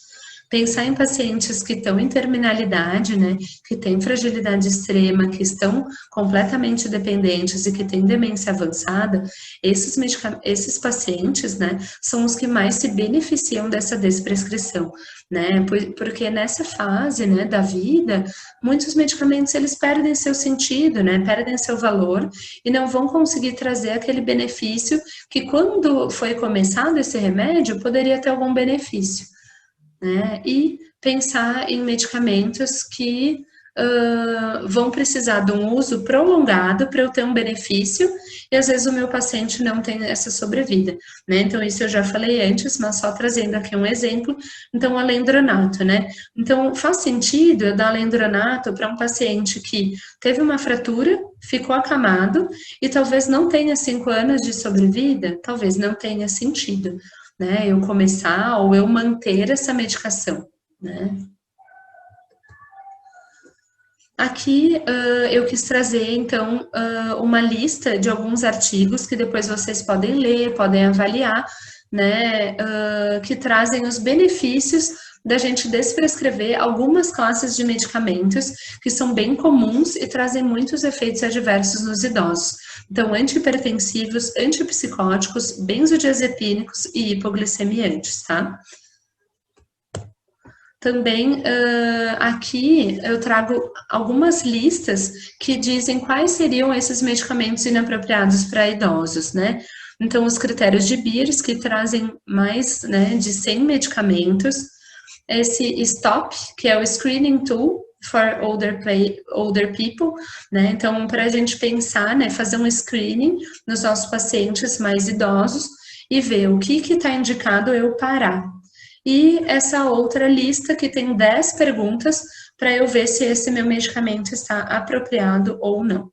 B: Pensar em pacientes que estão em terminalidade, né, que têm fragilidade extrema, que estão completamente dependentes e que têm demência avançada, esses pacientes, né, são os que mais se beneficiam dessa desprescrição, né, porque nessa fase, né, da vida, muitos medicamentos eles perdem seu sentido, né, perdem seu valor e não vão conseguir trazer aquele benefício que quando foi começado esse remédio poderia ter algum benefício, né? E pensar em medicamentos que vão precisar de um uso prolongado para eu ter um benefício, e às vezes o meu paciente não tem essa sobrevida, né? Então, isso eu já falei antes, mas só trazendo aqui um exemplo. Então, alendronato, né? Então, faz sentido eu dar alendronato para um paciente que teve uma fratura, ficou acamado e talvez não tenha 5 anos de sobrevida? Talvez não tenha sentido, né? Eu começar ou eu manter essa medicação, né? Aqui eu quis trazer, então, uma lista de alguns artigos que depois vocês podem ler, podem avaliar, né, que trazem os benefícios da gente desprescrever algumas classes de medicamentos que são bem comuns e trazem muitos efeitos adversos nos idosos. Então, antihipertensivos, antipsicóticos, benzodiazepínicos e hipoglicemiantes, tá? Também aqui eu trago algumas listas que dizem quais seriam esses medicamentos inapropriados para idosos, né? Então, os critérios de Beers, que trazem mais, né, de 100 medicamentos. Esse STOP, que é o Screening Tool for Older People, né? Então, para a gente pensar, né, fazer um screening nos nossos pacientes mais idosos e ver o que está indicado eu parar. E essa outra lista que tem 10 perguntas para eu ver se esse meu medicamento está apropriado ou não.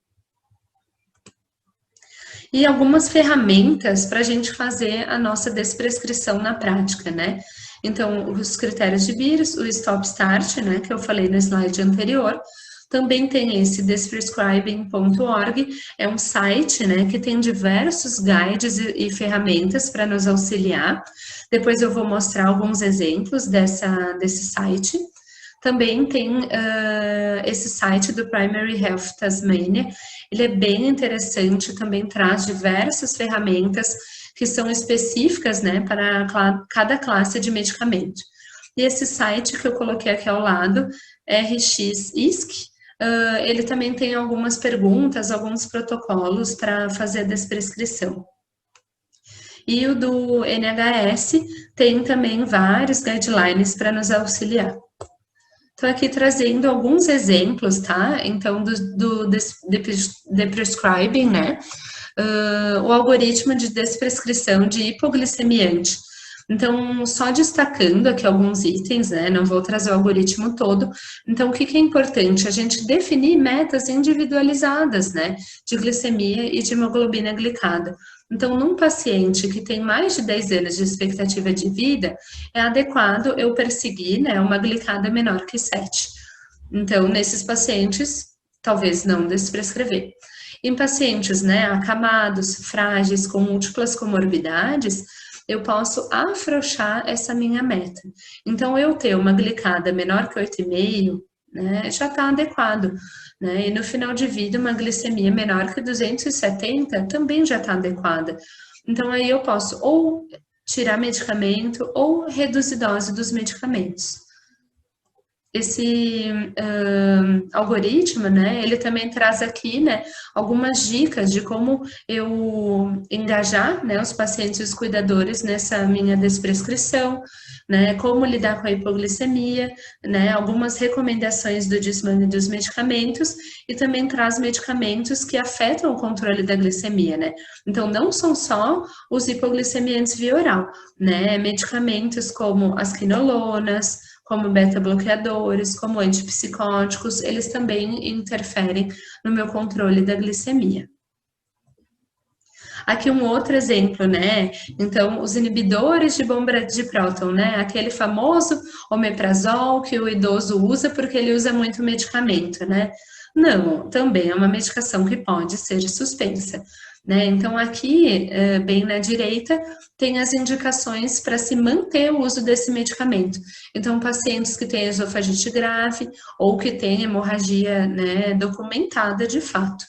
B: E algumas ferramentas para a gente fazer a nossa desprescrição na prática, né? Então, os critérios de Beers, o Stop Start, né, que eu falei no slide anterior. Também tem esse desprescribing.org, é um site, né, que tem diversos guides e ferramentas para nos auxiliar. Depois eu vou mostrar alguns exemplos desse site. Também tem esse site do Primary Health Tasmania, ele é bem interessante, também traz diversas ferramentas que são específicas, né, para cada classe de medicamento. E esse site que eu coloquei aqui ao lado, RxISC, ele também tem algumas perguntas, alguns protocolos para fazer a desprescrição. E o do NHS tem também vários guidelines para nos auxiliar. Estou aqui trazendo alguns exemplos, tá? Então, do prescribing, né? O algoritmo de desprescrição de hipoglicemiante. Então, só destacando aqui alguns itens, né? Não vou trazer o algoritmo todo. Então, o que é importante? A gente definir metas individualizadas, né? De glicemia e de hemoglobina glicada. Então, num paciente que tem mais de 10 anos de expectativa de vida, é adequado eu perseguir, né, uma glicada menor que 7. Então, nesses pacientes, talvez não desprescrever. Em pacientes, né, acamados, frágeis, com múltiplas comorbidades, eu posso afrouxar essa minha meta. Então, eu ter uma glicada menor que 8,5, né, já está adequado, né? E no final de vida, uma glicemia menor que 270 também já está adequada. Então, aí eu posso ou tirar medicamento ou reduzir dose dos medicamentos. Esse algoritmo, né, ele também traz aqui, né, algumas dicas de como eu engajar, né, os pacientes e os cuidadores nessa minha desprescrição, né, como lidar com a hipoglicemia, né, algumas recomendações do desmame dos medicamentos e também traz medicamentos que afetam o controle da glicemia, né. Então, não são só os hipoglicemiantes via oral, né, medicamentos como as quinolonas, como beta-bloqueadores, como antipsicóticos, eles também interferem no meu controle da glicemia. Aqui um outro exemplo, né? Então, os inibidores de bomba de próton, né? Aquele famoso omeprazol que o idoso usa porque ele usa muito medicamento, né? Não, também é uma medicação que pode ser suspensa. né? Então, aqui, bem na direita, tem as indicações para se manter o uso desse medicamento. Então, pacientes que têm esofagite grave ou que têm hemorragia, né, documentada de fato.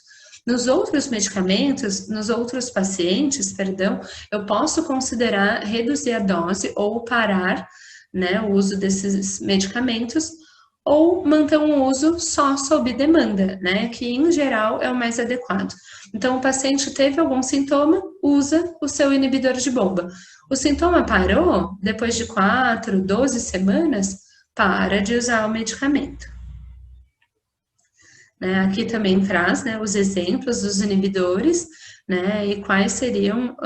B: Nos outros medicamentos, nos outros pacientes, perdão, eu posso considerar reduzir a dose ou parar, né, o uso desses medicamentos, ou manter um uso só sob demanda, né, que em geral é o mais adequado. Então, o paciente teve algum sintoma, usa o seu inibidor de bomba. O sintoma parou, depois de 4, 12 semanas, para de usar o medicamento. Né, aqui também traz, né, os exemplos dos inibidores, né, e quais seriam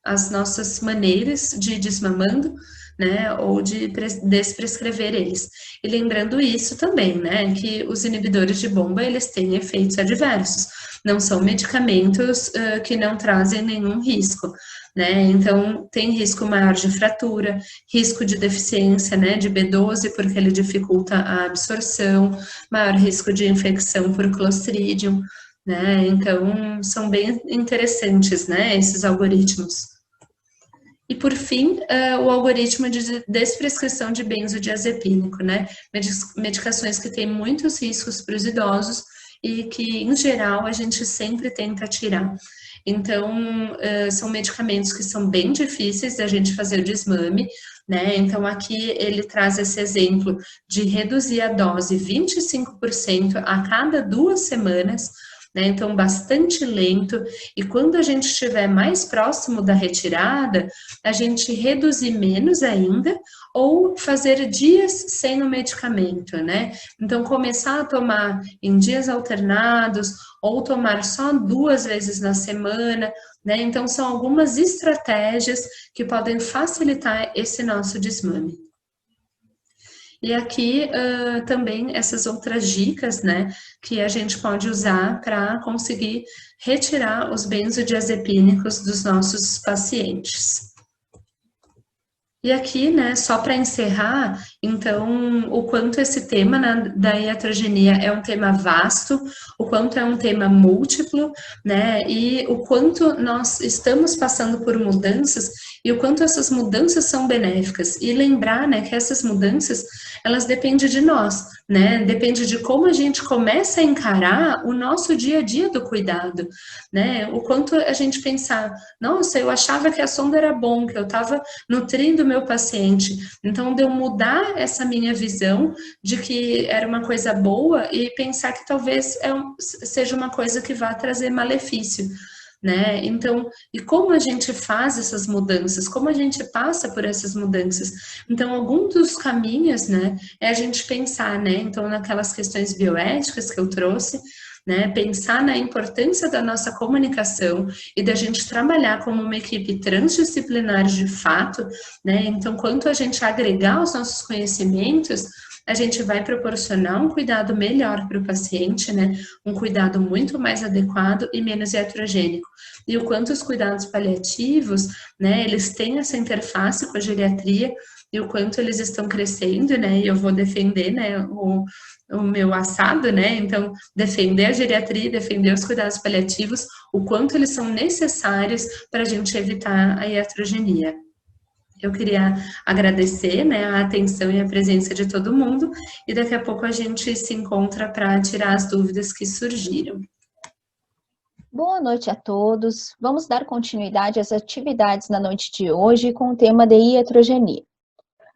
B: as nossas maneiras de ir desmamando, né, ou de desprescrever eles. E lembrando isso também, né, que os inibidores de bomba, eles têm efeitos adversos, não são medicamentos que não trazem nenhum risco, né, então tem risco maior de fratura, risco de deficiência, né, de B12, porque ele dificulta a absorção, maior risco de infecção por Clostridium, né, então são bem interessantes, né, esses algoritmos. E, por fim, o algoritmo de desprescrição de benzodiazepínico, né? Medicações que têm muitos riscos para os idosos e que, em geral, a gente sempre tenta tirar. Então, são medicamentos que são bem difíceis da gente fazer o desmame, né? Então, aqui ele traz esse exemplo de reduzir a dose 25% a cada 2 semanas, né? Então, bastante lento, e quando a gente estiver mais próximo da retirada, a gente reduzir menos ainda, ou fazer dias sem o medicamento, né? Então, começar a tomar em dias alternados, ou tomar só 2 vezes na semana, né? Então, são algumas estratégias que podem facilitar esse nosso desmame. E aqui também essas outras dicas, né, que a gente pode usar para conseguir retirar os benzodiazepínicos dos nossos pacientes. E aqui, né, só para encerrar, então, o quanto esse tema, né, da iatrogenia é um tema vasto, o quanto é um tema múltiplo, né, e o quanto nós estamos passando por mudanças e o quanto essas mudanças são benéficas. E lembrar, né, que essas mudanças, elas dependem de nós, né, depende de como a gente começa a encarar o nosso dia a dia do cuidado, né, o quanto a gente pensar, nossa, eu achava que a sonda era bom, que eu estava nutrindo o meu paciente, então de eu mudar essa minha visão de que era uma coisa boa e pensar que talvez seja uma coisa que vá trazer malefício, né? Então, e como a gente faz essas mudanças, como a gente passa por essas mudanças? Então, algum dos caminhos, né, é a gente pensar, né, então naquelas questões bioéticas que eu trouxe, né, pensar na importância da nossa comunicação e da gente trabalhar como uma equipe transdisciplinar de fato, né, então quanto a gente agregar os nossos conhecimentos, a gente vai proporcionar um cuidado melhor para o paciente, né, um cuidado muito mais adequado e menos iatrogênico. E o quanto os cuidados paliativos, né, eles têm essa interface com a geriatria e o quanto eles estão crescendo, né, e eu vou defender, né, o meu assado, né? Então, defender a geriatria, defender os cuidados paliativos, o quanto eles são necessários para a gente evitar a iatrogenia. Eu queria agradecer, né, a atenção e a presença de todo mundo, e daqui a pouco a gente se encontra para tirar as dúvidas que surgiram.
C: Boa noite a todos. Vamos dar continuidade às atividades na noite de hoje com o tema de iatrogenia.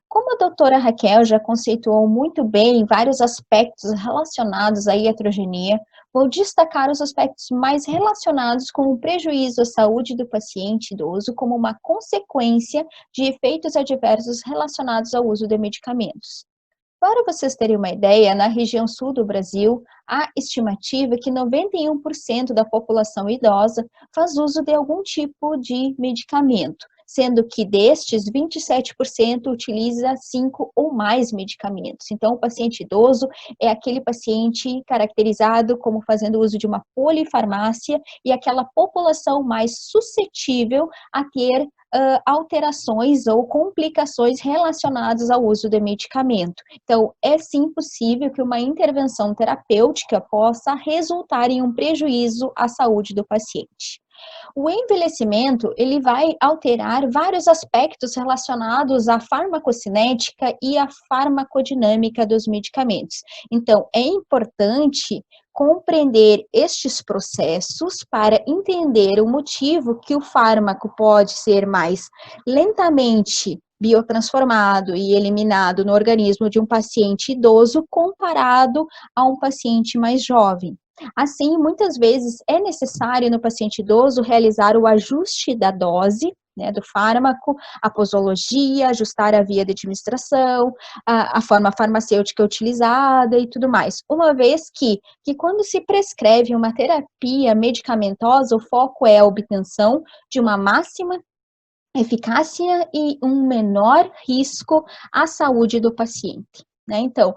C: Como a doutora Raquel já conceituou muito bem vários aspectos relacionados à iatrogenia, vou destacar os aspectos mais relacionados com o prejuízo à saúde do paciente idoso como uma consequência de efeitos adversos relacionados ao uso de medicamentos. Para vocês terem uma ideia, na região sul do Brasil, há estimativa que 91% da população idosa faz uso de algum tipo de medicamento, sendo que destes, 27% utiliza 5 ou mais medicamentos. Então, o paciente idoso é aquele paciente caracterizado como fazendo uso de uma polifarmácia e aquela população mais suscetível a ter alterações ou complicações relacionadas ao uso do medicamento. Então, é sim possível que uma intervenção terapêutica possa resultar em um prejuízo à saúde do paciente. O envelhecimento, ele vai alterar vários aspectos relacionados à farmacocinética e à farmacodinâmica dos medicamentos. Então, é importante compreender estes processos para entender o motivo que o fármaco pode ser mais lentamente biotransformado e eliminado no organismo de um paciente idoso comparado a um paciente mais jovem. Assim, muitas vezes é necessário no paciente idoso realizar o ajuste da dose, né, do fármaco, a posologia, ajustar a via de administração, a forma farmacêutica utilizada e tudo mais. Uma vez que quando se prescreve uma terapia medicamentosa, o foco é a obtenção de uma máxima eficácia e um menor risco à saúde do paciente, né? Então,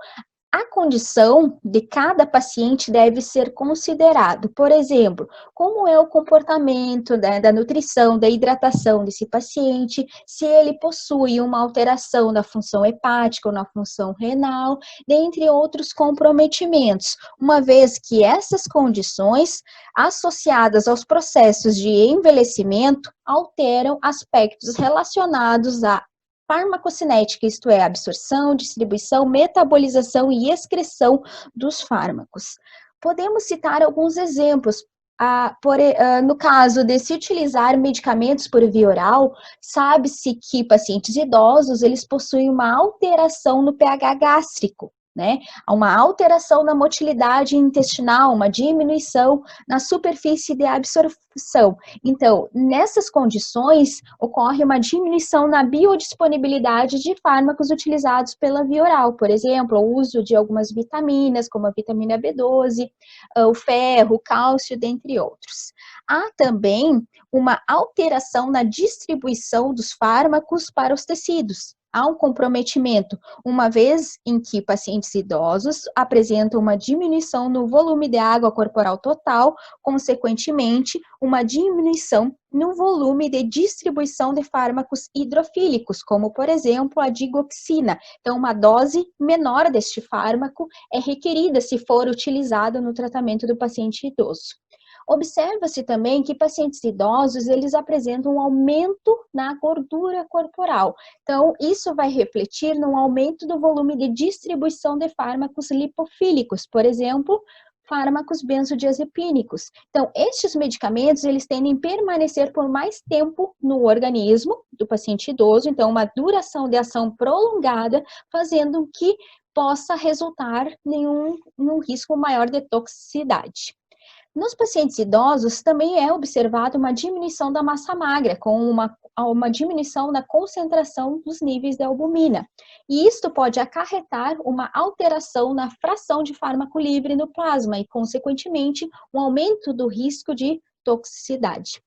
C: a condição de cada paciente deve ser considerado. Por exemplo, como é o comportamento da nutrição, da hidratação desse paciente, se ele possui uma alteração na função hepática ou na função renal, dentre outros comprometimentos, uma vez que essas condições, associadas aos processos de envelhecimento, alteram aspectos relacionados à farmacocinética, isto é, absorção, distribuição, metabolização e excreção dos fármacos. Podemos citar alguns exemplos. No caso de se utilizar medicamentos por via oral, sabe-se que pacientes idosos, eles possuem uma alteração no pH gástrico, né? Há uma alteração na motilidade intestinal, uma diminuição na superfície de absorção. Então, nessas condições, ocorre uma diminuição na biodisponibilidade de fármacos utilizados pela via oral, por exemplo, o uso de algumas vitaminas, como a vitamina B12, o ferro, o cálcio, dentre outros. Há também uma alteração na distribuição dos fármacos para os tecidos. Há um comprometimento, uma vez em que pacientes idosos apresentam uma diminuição no volume de água corporal total, consequentemente, uma diminuição no volume de distribuição de fármacos hidrofílicos, como, por exemplo, a digoxina. Então, uma dose menor deste fármaco é requerida se for utilizada no tratamento do paciente idoso. Observa-se também que pacientes idosos, eles apresentam um aumento na gordura corporal. Então, isso vai refletir num aumento do volume de distribuição de fármacos lipofílicos, por exemplo, fármacos benzodiazepínicos. Então, estes medicamentos, eles tendem a permanecer por mais tempo no organismo do paciente idoso, então, uma duração de ação prolongada, fazendo que possa resultar num risco maior de toxicidade. Nos pacientes idosos, também é observada uma diminuição da massa magra, com uma diminuição na concentração dos níveis de albumina. E isto pode acarretar uma alteração na fração de fármaco livre no plasma e, consequentemente, um aumento do risco de toxicidade.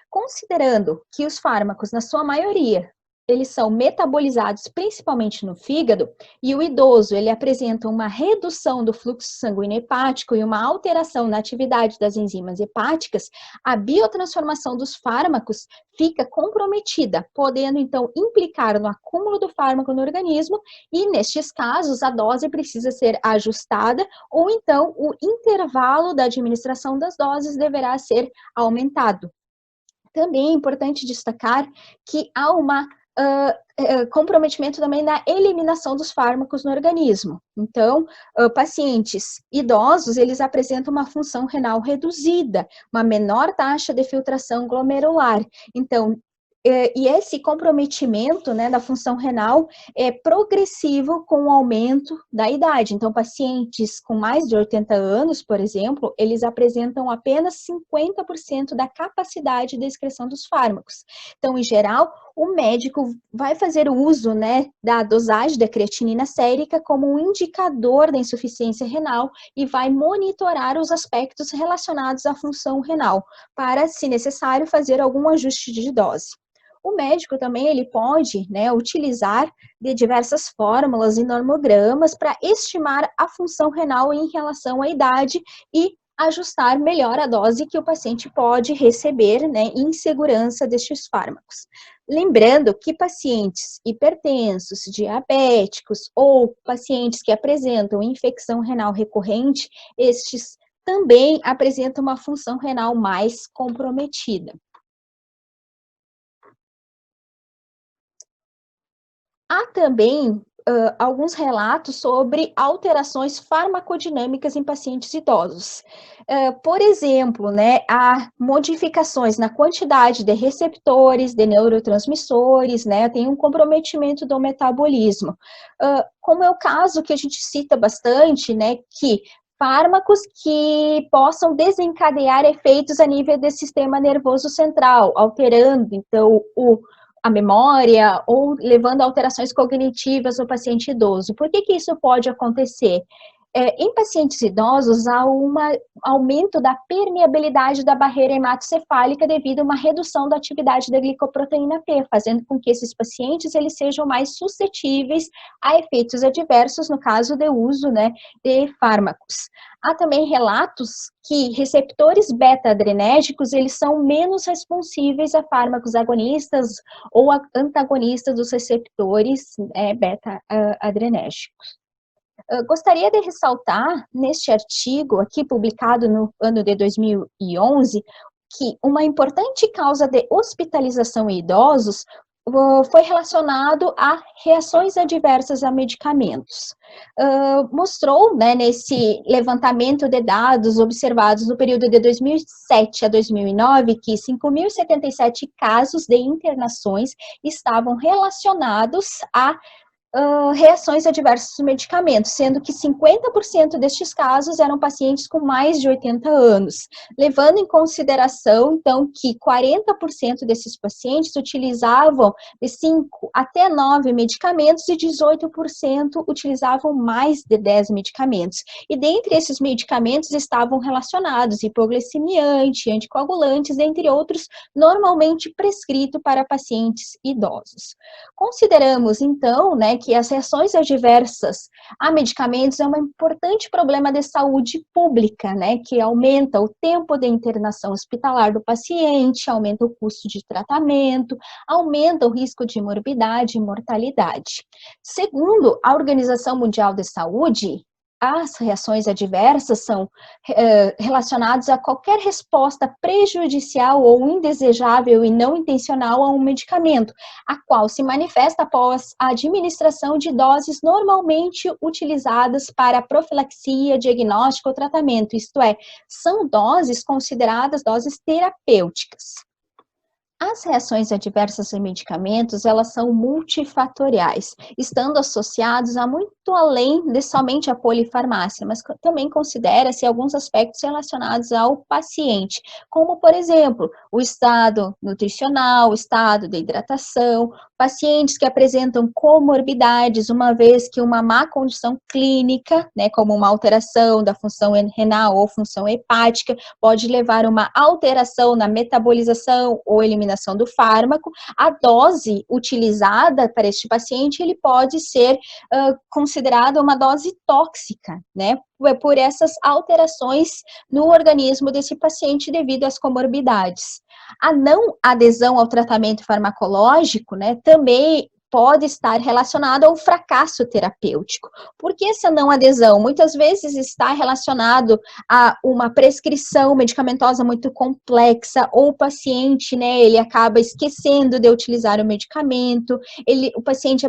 C: Considerando que os fármacos, na sua maioria, eles são metabolizados principalmente no fígado, e o idoso, ele apresenta uma redução do fluxo sanguíneo hepático e uma alteração na atividade das enzimas hepáticas, a biotransformação dos fármacos fica comprometida, podendo então implicar no acúmulo do fármaco no organismo, e nestes casos a dose precisa ser ajustada, ou então o intervalo da administração das doses deverá ser aumentado. Também é importante destacar que há uma comprometimento também na eliminação dos fármacos no organismo. Então, pacientes idosos, eles apresentam uma função renal reduzida, uma menor taxa de filtração glomerular. Então, e esse comprometimento, né, da função renal é progressivo com o aumento da idade. Então, pacientes com mais de 80 anos, por exemplo, eles apresentam apenas 50% da capacidade de excreção dos fármacos. Então, em geral, o médico vai fazer uso, né, da dosagem da creatinina sérica como um indicador da insuficiência renal e vai monitorar os aspectos relacionados à função renal, para, se necessário, fazer algum ajuste de dose. O médico também ele pode, né, utilizar de diversas fórmulas e normogramas para estimar a função renal em relação à idade e ajustar melhor a dose que o paciente pode receber, né, em segurança destes fármacos. Lembrando que pacientes hipertensos, diabéticos ou pacientes que apresentam infecção renal recorrente, estes também apresentam uma função renal mais comprometida. Há também alguns relatos sobre alterações farmacodinâmicas em pacientes idosos. Por exemplo, né, há modificações na quantidade de receptores, de neurotransmissores, né, tem um comprometimento do metabolismo. Como é o caso que a gente cita bastante, né, que fármacos que possam desencadear efeitos a nível do sistema nervoso central, alterando, então, a memória ou levando a alterações cognitivas no paciente idoso. Por que isso pode acontecer? Em pacientes idosos, há um aumento da permeabilidade da barreira hematocefálica devido a uma redução da atividade da glicoproteína P, fazendo com que esses pacientes eles sejam mais suscetíveis a efeitos adversos, no caso de uso, né, de fármacos. Há também relatos que receptores beta-adrenérgicos, eles são menos responsíveis a fármacos agonistas ou antagonistas dos receptores beta-adrenérgicos. Gostaria de ressaltar, neste artigo aqui publicado no ano de 2011, que uma importante causa de hospitalização em idosos foi relacionado a reações adversas a medicamentos. Mostrou, né, nesse levantamento de dados observados no período de 2007 a 2009, que 5.077 casos de internações estavam relacionados a reações adversas aos medicamentos, sendo que 50% destes casos eram pacientes com mais de 80 anos, levando em consideração, então, que 40% desses pacientes utilizavam de 5 até 9 medicamentos e 18% utilizavam mais de 10 medicamentos. E dentre esses medicamentos estavam relacionados hipoglicemiante, anticoagulantes, entre outros, normalmente prescrito para pacientes idosos. Consideramos, então, né, que as reações adversas a medicamentos é um importante problema de saúde pública, né, que aumenta o tempo de internação hospitalar do paciente, aumenta o custo de tratamento, aumenta o risco de morbidade e mortalidade. Segundo a Organização Mundial de Saúde, as reações adversas são relacionadas a qualquer resposta prejudicial ou indesejável e não intencional a um medicamento, a qual se manifesta após a administração de doses normalmente utilizadas para profilaxia, diagnóstico ou tratamento, isto é, são doses consideradas doses terapêuticas. As reações adversas a medicamentos, elas são multifatoriais, estando associados a muito além de somente a polifarmácia, mas também considera-se alguns aspectos relacionados ao paciente, como, por exemplo, o estado nutricional, o estado de hidratação, pacientes que apresentam comorbidades, uma vez que uma má condição clínica, né, como uma alteração da função renal ou função hepática, pode levar a uma alteração na metabolização ou eliminação do fármaco. A dose utilizada para este paciente, ele pode ser considerada uma dose tóxica, né, por essas alterações no organismo desse paciente devido às comorbidades. A não adesão ao tratamento farmacológico, né, também pode estar relacionada ao fracasso terapêutico. Por que essa não adesão? Muitas vezes está relacionado a uma prescrição medicamentosa muito complexa, ou o paciente, né, ele acaba esquecendo de utilizar o medicamento, o paciente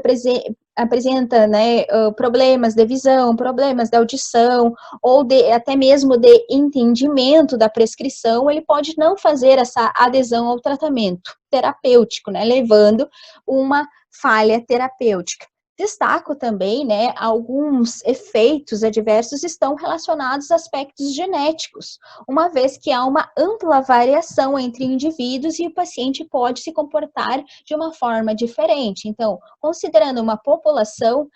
C: apresenta, né, problemas de visão, problemas de audição, ou até mesmo de entendimento da prescrição, ele pode não fazer essa adesão ao tratamento terapêutico, né, levando uma falha terapêutica. Destaco também, né, alguns efeitos adversos estão relacionados a aspectos genéticos, uma vez que há uma ampla variação entre indivíduos e o paciente pode se comportar de uma forma diferente. Então, considerando uma população,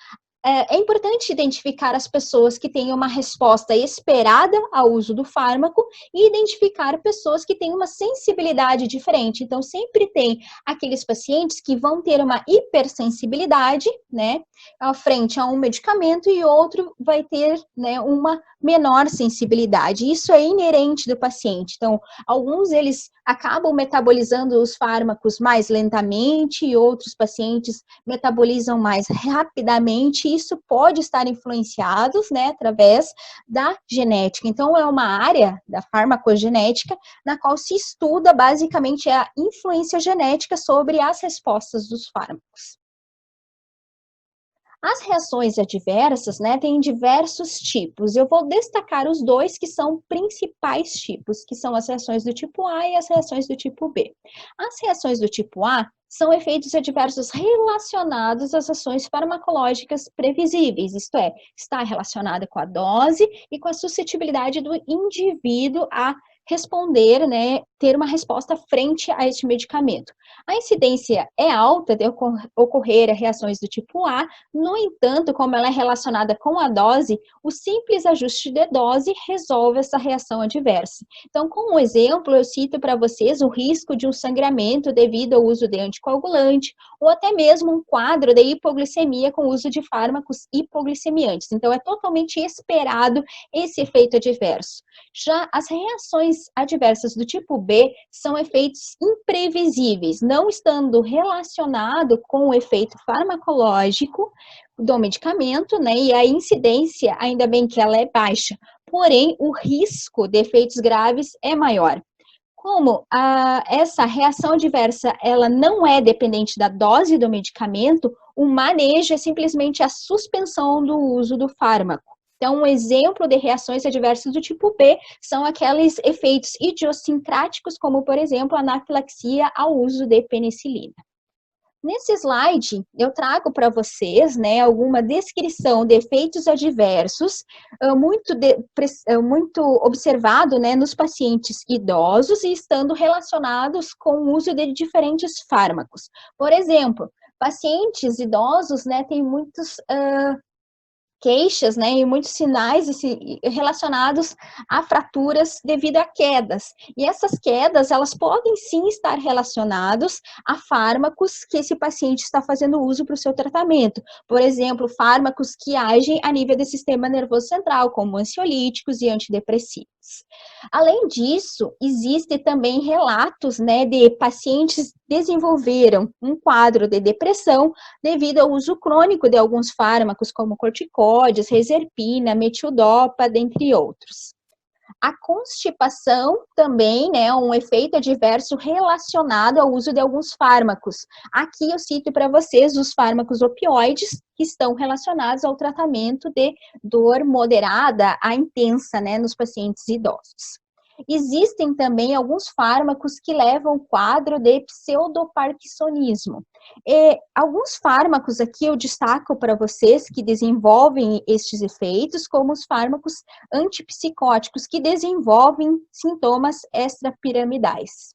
C: é importante identificar as pessoas que têm uma resposta esperada ao uso do fármaco e identificar pessoas que têm uma sensibilidade diferente. Então, sempre tem aqueles pacientes que vão ter uma hipersensibilidade, né, frente a um medicamento e outro vai ter, né, uma menor sensibilidade. Isso é inerente do paciente. Então, alguns eles acabam metabolizando os fármacos mais lentamente e outros pacientes metabolizam mais rapidamente. Isso pode estar influenciado, né, através da genética. Então, é uma área da farmacogenética na qual se estuda basicamente a influência genética sobre as respostas dos fármacos. As reações adversas, né, têm diversos tipos. Eu vou destacar os dois que são principais tipos, que são as reações do tipo A e as reações do tipo B. As reações do tipo A são efeitos adversos relacionados às ações farmacológicas previsíveis, isto é, está relacionada com a dose e com a suscetibilidade do indivíduo a responder, né, ter uma resposta frente a este medicamento. A incidência é alta de ocorrer reações do tipo A, no entanto, como ela é relacionada com a dose, o simples ajuste de dose resolve essa reação adversa. Então, como exemplo, eu cito para vocês o risco de um sangramento devido ao uso de anticoagulante, ou até mesmo um quadro de hipoglicemia com o uso de fármacos hipoglicemiantes. Então, é totalmente esperado esse efeito adverso. Já as reações adversas do tipo B são efeitos imprevisíveis, não estando relacionado com o efeito farmacológico do medicamento, né? E a incidência, ainda bem que ela é baixa, porém o risco de efeitos graves é maior. Como essa reação adversa ela não é dependente da dose do medicamento, o manejo é simplesmente a suspensão do uso do fármaco. Então, um exemplo de reações adversas do tipo B são aqueles efeitos idiosincráticos, como, por exemplo, a anafilaxia ao uso de penicilina. Nesse slide, eu trago para vocês, né, alguma descrição de efeitos adversos muito observado, né, nos pacientes idosos e estando relacionados com o uso de diferentes fármacos. Por exemplo, pacientes idosos, né, têm muitos queixas, né, e muitos sinais relacionados a fraturas devido a quedas. E essas quedas, elas podem sim estar relacionadas a fármacos que esse paciente está fazendo uso para o seu tratamento. Por exemplo, fármacos que agem a nível do sistema nervoso central, como ansiolíticos e antidepressivos. Além disso, existem também relatos, né, de pacientes que desenvolveram um quadro de depressão devido ao uso crônico de alguns fármacos, como corticóides, reserpina, metildopa, dentre outros. A constipação também, né, um efeito adverso relacionado ao uso de alguns fármacos. Aqui eu cito para vocês os fármacos opioides, que estão relacionados ao tratamento de dor moderada a intensa, né, nos pacientes idosos. Existem também alguns fármacos que levam o quadro de pseudoparkinsonismo. Alguns fármacos aqui eu destaco para vocês que desenvolvem estes efeitos, como os fármacos antipsicóticos, que desenvolvem sintomas extrapiramidais.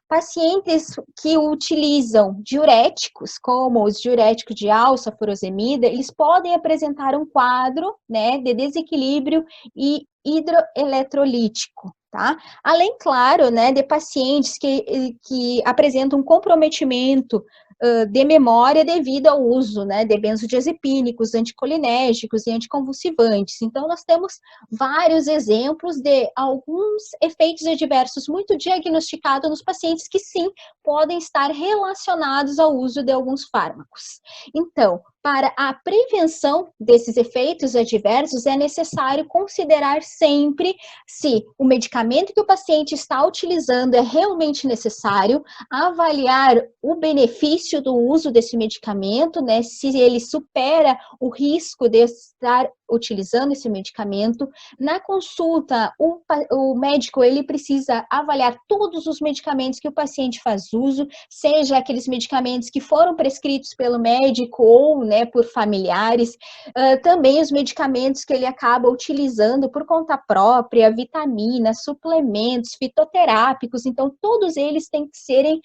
C: Pacientes que utilizam diuréticos, como os diuréticos de alça, furosemida, eles podem apresentar um quadro, né, de desequilíbrio e hidroeletrolítico, tá? Além, claro, né, de pacientes que apresentam comprometimento de memória devido ao uso, né, de benzodiazepínicos, anticolinérgicos e anticonvulsivantes. Então, nós temos vários exemplos de alguns efeitos adversos muito diagnosticados nos pacientes que, sim, podem estar relacionados ao uso de alguns fármacos. Então, para a prevenção desses efeitos adversos, é necessário considerar sempre se o medicamento que o paciente está utilizando é realmente necessário, avaliar o benefício do uso desse medicamento, né, se ele supera o risco de estar utilizando esse medicamento. Na consulta, o médico, ele precisa avaliar todos os medicamentos que o paciente faz uso, seja aqueles medicamentos que foram prescritos pelo médico ou, né, por familiares, também os medicamentos que ele acaba utilizando por conta própria, vitaminas, suplementos, fitoterápicos, então todos eles têm que serem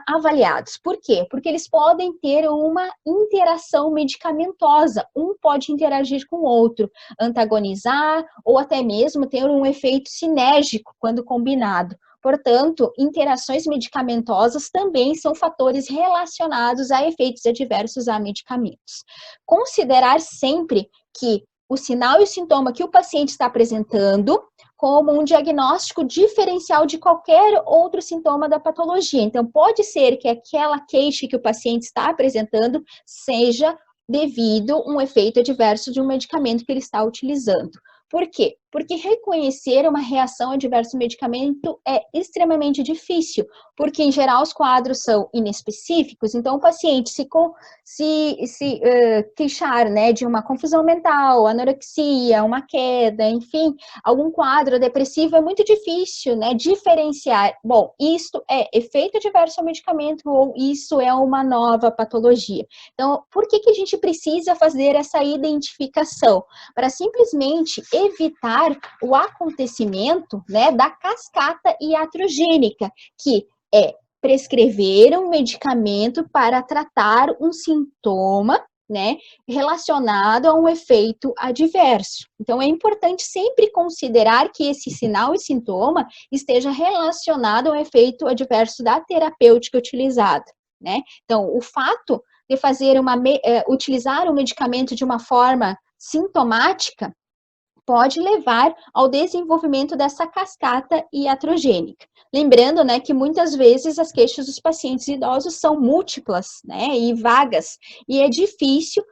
C: avaliados. Por quê? Porque eles podem ter uma interação medicamentosa, um pode interagir com o outro, antagonizar ou até mesmo ter um efeito sinérgico quando combinado. Portanto, interações medicamentosas também são fatores relacionados a efeitos adversos a medicamentos. Considerar sempre que o sinal e o sintoma que o paciente está apresentando como um diagnóstico diferencial de qualquer outro sintoma da patologia. Então, pode ser que aquela queixa que o paciente está apresentando seja devido a um efeito adverso de um medicamento que ele está utilizando. Por quê? Porque reconhecer uma reação adversa ao medicamento é extremamente difícil, porque em geral os quadros são inespecíficos, então o paciente se queixar, né, de uma confusão mental, anorexia, uma queda, enfim, algum quadro depressivo, é muito difícil, né, diferenciar, bom, isto é efeito adverso ao medicamento ou isso é uma nova patologia. Então, por que a gente precisa fazer essa identificação? Para simplesmente evitar o acontecimento, né, da cascata iatrogênica, que é prescrever um medicamento para tratar um sintoma, né, relacionado a um efeito adverso. Então, é importante sempre considerar que esse sinal e sintoma esteja relacionado ao efeito adverso da terapêutica utilizada, né? Então, o fato de utilizar o medicamento de uma forma sintomática pode levar ao desenvolvimento dessa cascata iatrogênica. Lembrando, né, que muitas vezes as queixas dos pacientes idosos são múltiplas, né, e vagas, e é difícil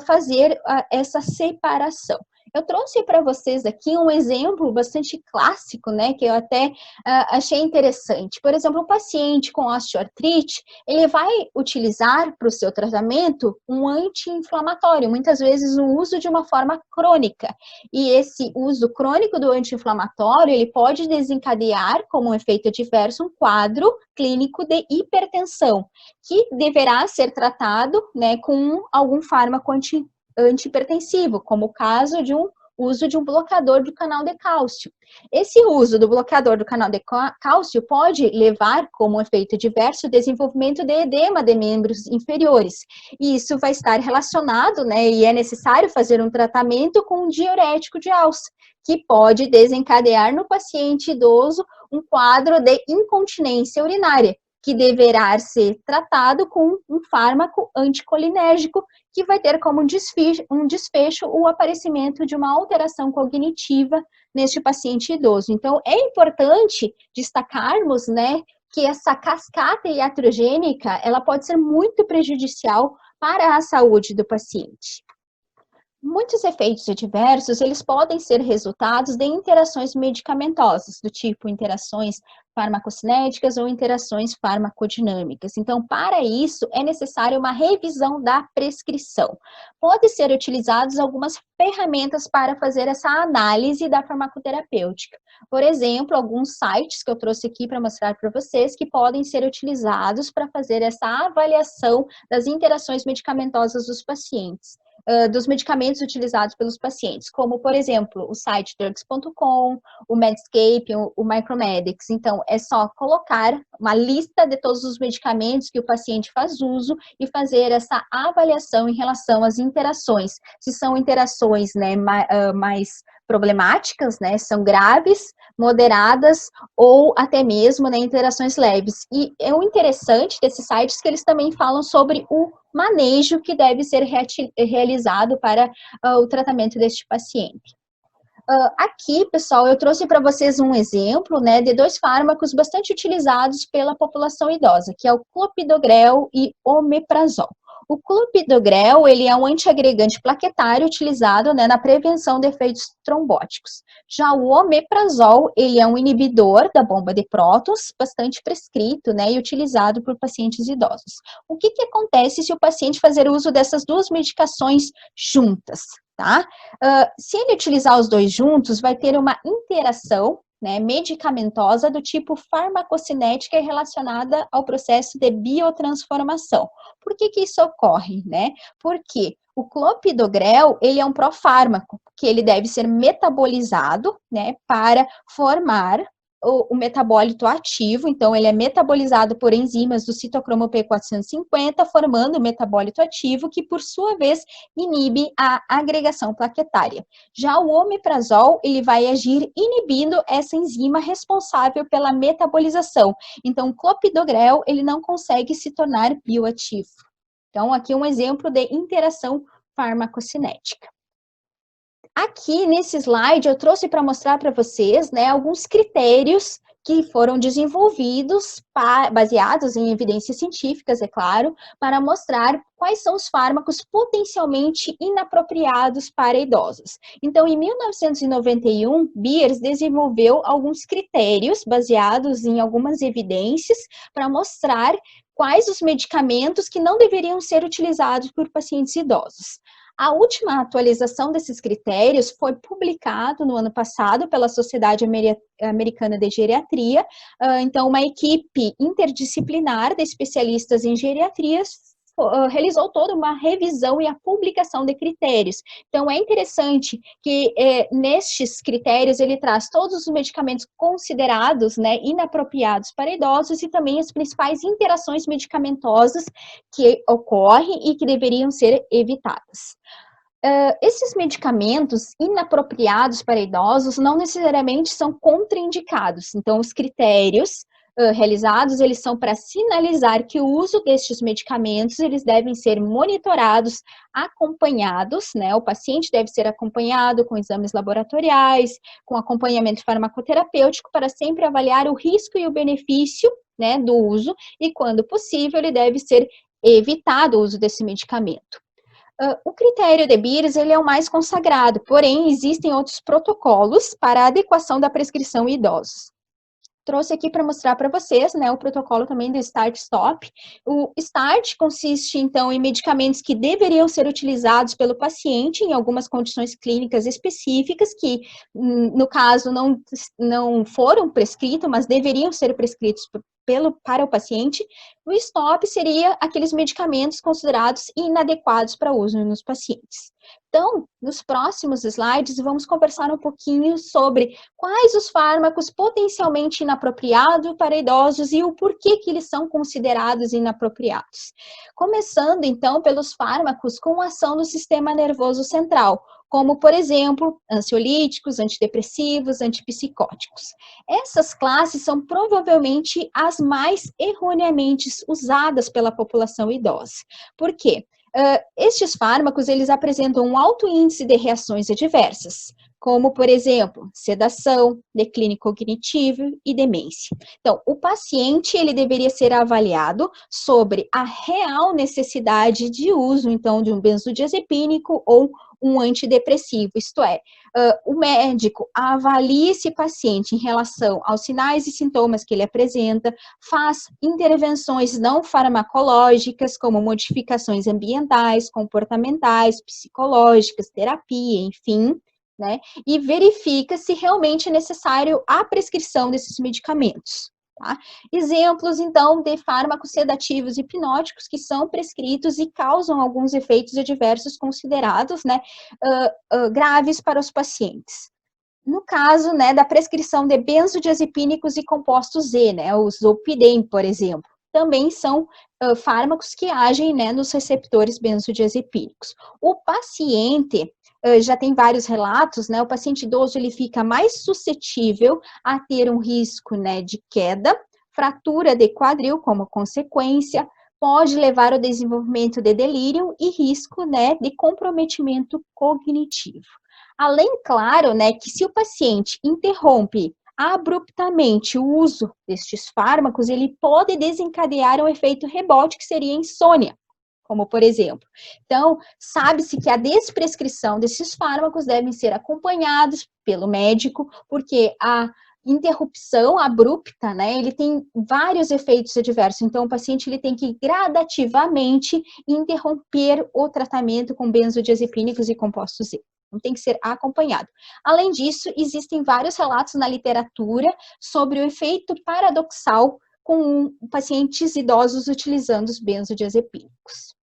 C: fazer essa separação. Eu trouxe para vocês aqui um exemplo bastante clássico, né, que eu até achei interessante. Por exemplo, um paciente com osteoartrite, ele vai utilizar para o seu tratamento um anti-inflamatório, muitas vezes o uso de uma forma crônica. E esse uso crônico do anti-inflamatório, ele pode desencadear, como um efeito adverso, um quadro clínico de hipertensão, que deverá ser tratado, né, com algum fármaco antihipertensivo, como o caso de uso de um bloqueador do canal de cálcio. Esse uso do bloqueador do canal de cálcio pode levar, como efeito adverso, o desenvolvimento de edema de membros inferiores. E isso vai estar relacionado, né, e é necessário fazer um tratamento com um diurético de alça, que pode desencadear no paciente idoso um quadro de incontinência urinária, que deverá ser tratado com um fármaco anticolinérgico, que vai ter como um desfecho o aparecimento de uma alteração cognitiva neste paciente idoso. Então, é importante destacarmos, né, que essa cascata iatrogênica, ela pode ser muito prejudicial para a saúde do paciente. Muitos efeitos adversos, eles podem ser resultados de interações medicamentosas, do tipo interações farmacocinéticas ou interações farmacodinâmicas. Então, para isso, é necessária uma revisão da prescrição. Pode ser utilizadas algumas ferramentas para fazer essa análise da farmacoterapêutica. Por exemplo, alguns sites que eu trouxe aqui para mostrar para vocês que podem ser utilizados para fazer essa avaliação das interações medicamentosas dos pacientes. Dos medicamentos utilizados pelos pacientes, como, por exemplo, o site drugs.com, o Medscape, o Micromedics. Então, é só colocar uma lista de todos os medicamentos que o paciente faz uso e fazer essa avaliação em relação às interações. Se são interações, né, mais problemáticas, né, são graves, moderadas ou até mesmo, né, interações leves. E é o interessante desses sites que eles também falam sobre o manejo que deve ser realizado para o tratamento deste paciente. Aqui, pessoal, eu trouxe para vocês um exemplo, né, de dois fármacos bastante utilizados pela população idosa, que é o clopidogrel e omeprazol. O clopidogrel, ele é um antiagregante plaquetário utilizado, né, na prevenção de efeitos trombóticos. Já o omeprazol, ele é um inibidor da bomba de prótons, bastante prescrito, né, e utilizado por pacientes idosos. O que acontece se o paciente fazer uso dessas duas medicações juntas? tá? Se ele utilizar os dois juntos, vai ter uma interação, né, medicamentosa do tipo farmacocinética relacionada ao processo de biotransformação. Por que que isso ocorre, né? Porque o clopidogrel, ele é um profármaco, que ele deve ser metabolizado, né, para formar o metabólito ativo, então ele é metabolizado por enzimas do citocromo P450, formando o metabólito ativo, que por sua vez inibe a agregação plaquetária. Já o omeprazol, ele vai agir inibindo essa enzima responsável pela metabolização. Então, o clopidogrel, ele não consegue se tornar bioativo. Então, aqui um exemplo de interação farmacocinética. Aqui nesse slide eu trouxe para mostrar para vocês, né, alguns critérios que foram desenvolvidos, baseados em evidências científicas, é claro, para mostrar quais são os fármacos potencialmente inapropriados para idosos. Então, em 1991, Beers desenvolveu alguns critérios baseados em algumas evidências para mostrar quais os medicamentos que não deveriam ser utilizados por pacientes idosos. A última atualização desses critérios foi publicado no ano passado pela Sociedade Americana de Geriatria. Então, uma equipe interdisciplinar de especialistas em geriatria realizou toda uma revisão e a publicação de critérios. Então, é interessante que nestes critérios ele traz todos os medicamentos considerados, né, inapropriados para idosos e também as principais interações medicamentosas que ocorrem e que deveriam ser evitadas. Esses medicamentos inapropriados para idosos não necessariamente são contraindicados. Então, os critérios realizados, eles são para sinalizar que o uso destes medicamentos, eles devem ser monitorados, acompanhados, né? O paciente deve ser acompanhado com exames laboratoriais, com acompanhamento farmacoterapêutico, para sempre avaliar o risco e o benefício, né, do uso, e quando possível, ele deve ser evitado o uso desse medicamento. O critério de Beers, ele é o mais consagrado, porém, existem outros protocolos para a adequação da prescrição em idosos. Trouxe aqui para mostrar para vocês, né, o protocolo também do Start-Stop. O START consiste, então, em medicamentos que deveriam ser utilizados pelo paciente em algumas condições clínicas específicas, que, no caso, não foram prescritos, mas deveriam ser prescritos para o paciente. O STOP seria aqueles medicamentos considerados inadequados para uso nos pacientes. Então, nos próximos slides, vamos conversar um pouquinho sobre quais os fármacos potencialmente inapropriados para idosos e o porquê que eles são considerados inapropriados. Começando, então, pelos fármacos com ação no sistema nervoso central, como, por exemplo, ansiolíticos, antidepressivos, antipsicóticos. Essas classes são provavelmente as mais erroneamente usadas pela população idosa. Por quê? Estes fármacos, eles apresentam um alto índice de reações adversas, como, por exemplo, sedação, declínio cognitivo e demência. Então, o paciente, ele deveria ser avaliado sobre a real necessidade de uso, então, de um benzodiazepínico ou um antidepressivo, isto é, o médico avalia esse paciente em relação aos sinais e sintomas que ele apresenta, faz intervenções não farmacológicas, como modificações ambientais, comportamentais, psicológicas, terapia, enfim, né, e verifica se realmente é necessário a prescrição desses medicamentos. Tá? Exemplos, então, de fármacos sedativos e hipnóticos que são prescritos e causam alguns efeitos adversos considerados, né, graves para os pacientes. No caso, né, da prescrição de benzodiazepínicos e compostos Z, né, os Zolpidem, por exemplo, também são fármacos que agem, né, nos receptores benzodiazepínicos. O paciente já tem vários relatos, né? O paciente idoso, ele fica mais suscetível a ter um risco, né, de queda, fratura de quadril como consequência, pode levar ao desenvolvimento de delírio e risco, né, de comprometimento cognitivo. Além, claro, né, que se o paciente interrompe abruptamente o uso destes fármacos, ele pode desencadear um efeito rebote, que seria insônia, como por exemplo. Então, sabe-se que a desprescrição desses fármacos devem ser acompanhados pelo médico, porque a interrupção abrupta, né, ele tem vários efeitos adversos. Então, o paciente ele tem que gradativamente interromper o tratamento com benzodiazepínicos e compostos Z. Então, tem que ser acompanhado. Além disso, existem vários relatos na literatura sobre o efeito paradoxal com pacientes idosos utilizando os benzodiazepínicos.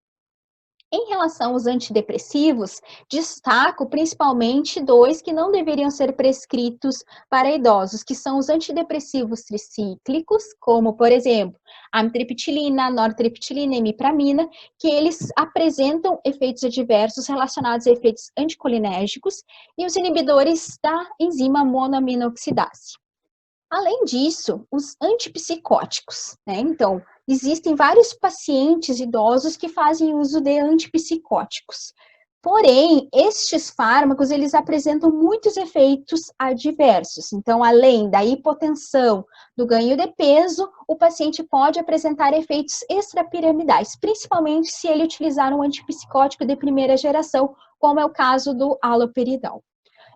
C: Em relação aos antidepressivos, destaco principalmente 2 que não deveriam ser prescritos para idosos, que são os antidepressivos tricíclicos, como, por exemplo, a amitriptilina, nortriptilina e imipramina, que eles apresentam efeitos adversos relacionados a efeitos anticolinérgicos, e os inibidores da enzima monoaminoxidase. Além disso, os antipsicóticos, né? Então, existem vários pacientes idosos que fazem uso de antipsicóticos. Porém, estes fármacos, eles apresentam muitos efeitos adversos. Então, além da hipotensão, do ganho de peso, o paciente pode apresentar efeitos extrapiramidais, principalmente se ele utilizar um antipsicótico de primeira geração, como é o caso do haloperidol.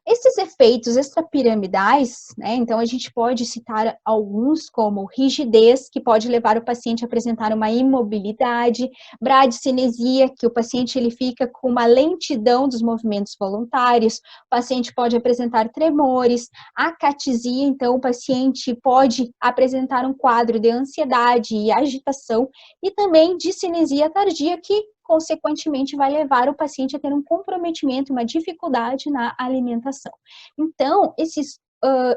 C: Esses efeitos extrapiramidais, né, então a gente pode citar alguns como rigidez, que pode levar o paciente a apresentar uma imobilidade, bradicinesia, que o paciente ele fica com uma lentidão dos movimentos voluntários, o paciente pode apresentar tremores, acatesia, então o paciente pode apresentar um quadro de ansiedade e agitação, e também discinesia tardia, que consequentemente vai levar o paciente a ter um comprometimento, uma dificuldade na alimentação. Então, esses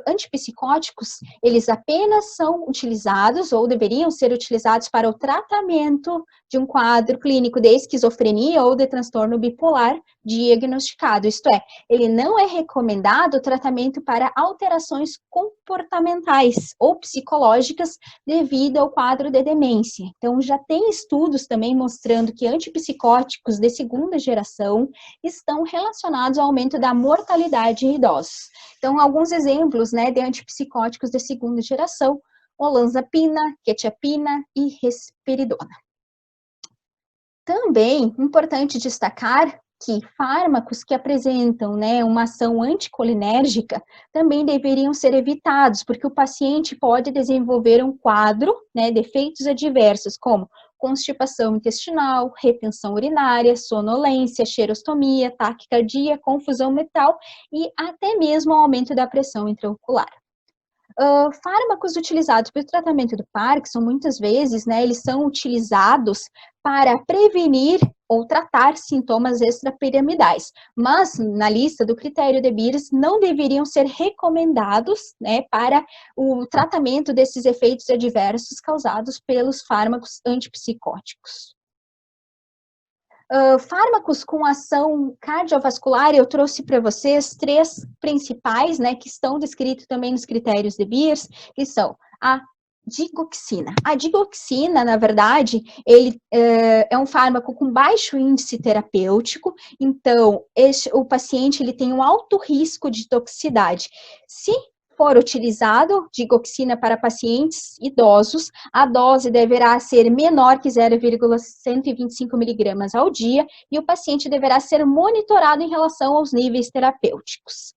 C: antipsicóticos, eles apenas são utilizados ou deveriam ser utilizados para o tratamento de um quadro clínico de esquizofrenia ou de transtorno bipolar diagnosticado. Isto é, ele não é recomendado o tratamento para alterações comportamentais ou psicológicas devido ao quadro de demência. Então, já tem estudos também mostrando que antipsicóticos de segunda geração estão relacionados ao aumento da mortalidade em idosos. Então, alguns exemplos, né, de antipsicóticos de segunda geração: olanzapina, quetiapina e risperidona. Também importante destacar que fármacos que apresentam, né, uma ação anticolinérgica também deveriam ser evitados, porque o paciente pode desenvolver um quadro, né, de efeitos adversos, como constipação intestinal, retenção urinária, sonolência, xerostomia, taquicardia, confusão mental e até mesmo aumento da pressão intraocular. Fármacos utilizados para o tratamento do Parkinson, muitas vezes, né, eles são utilizados para prevenir ou tratar sintomas extrapiramidais, mas na lista do critério de Beers não deveriam ser recomendados, né, para o tratamento desses efeitos adversos causados pelos fármacos antipsicóticos. Fármacos com ação cardiovascular, eu trouxe para vocês 3 principais, né, que estão descritos também nos critérios de Beers, que são a digoxina. A digoxina, na verdade, ele é um fármaco com baixo índice terapêutico, então o paciente ele tem um alto risco de toxicidade. Se for utilizado digoxina para pacientes idosos, a dose deverá ser menor que 0,125 miligramas ao dia e o paciente deverá ser monitorado em relação aos níveis terapêuticos.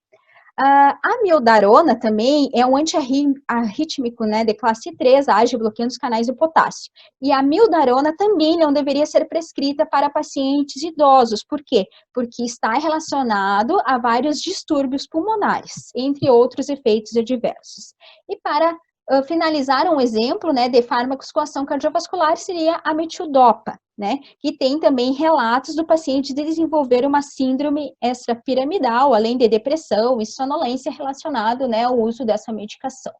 C: A amiodarona também é um antiarrítmico, né, de classe 3, age bloqueando os canais do potássio. E a amiodarona também não deveria ser prescrita para pacientes idosos. Por quê? Porque está relacionado a vários distúrbios pulmonares, entre outros efeitos adversos. E para finalizar, um exemplo, né, de fármacos com ação cardiovascular seria a metildopa, né, que tem também relatos do paciente de desenvolver uma síndrome extrapiramidal, além de depressão e sonolência relacionado, né, ao uso dessa medicação.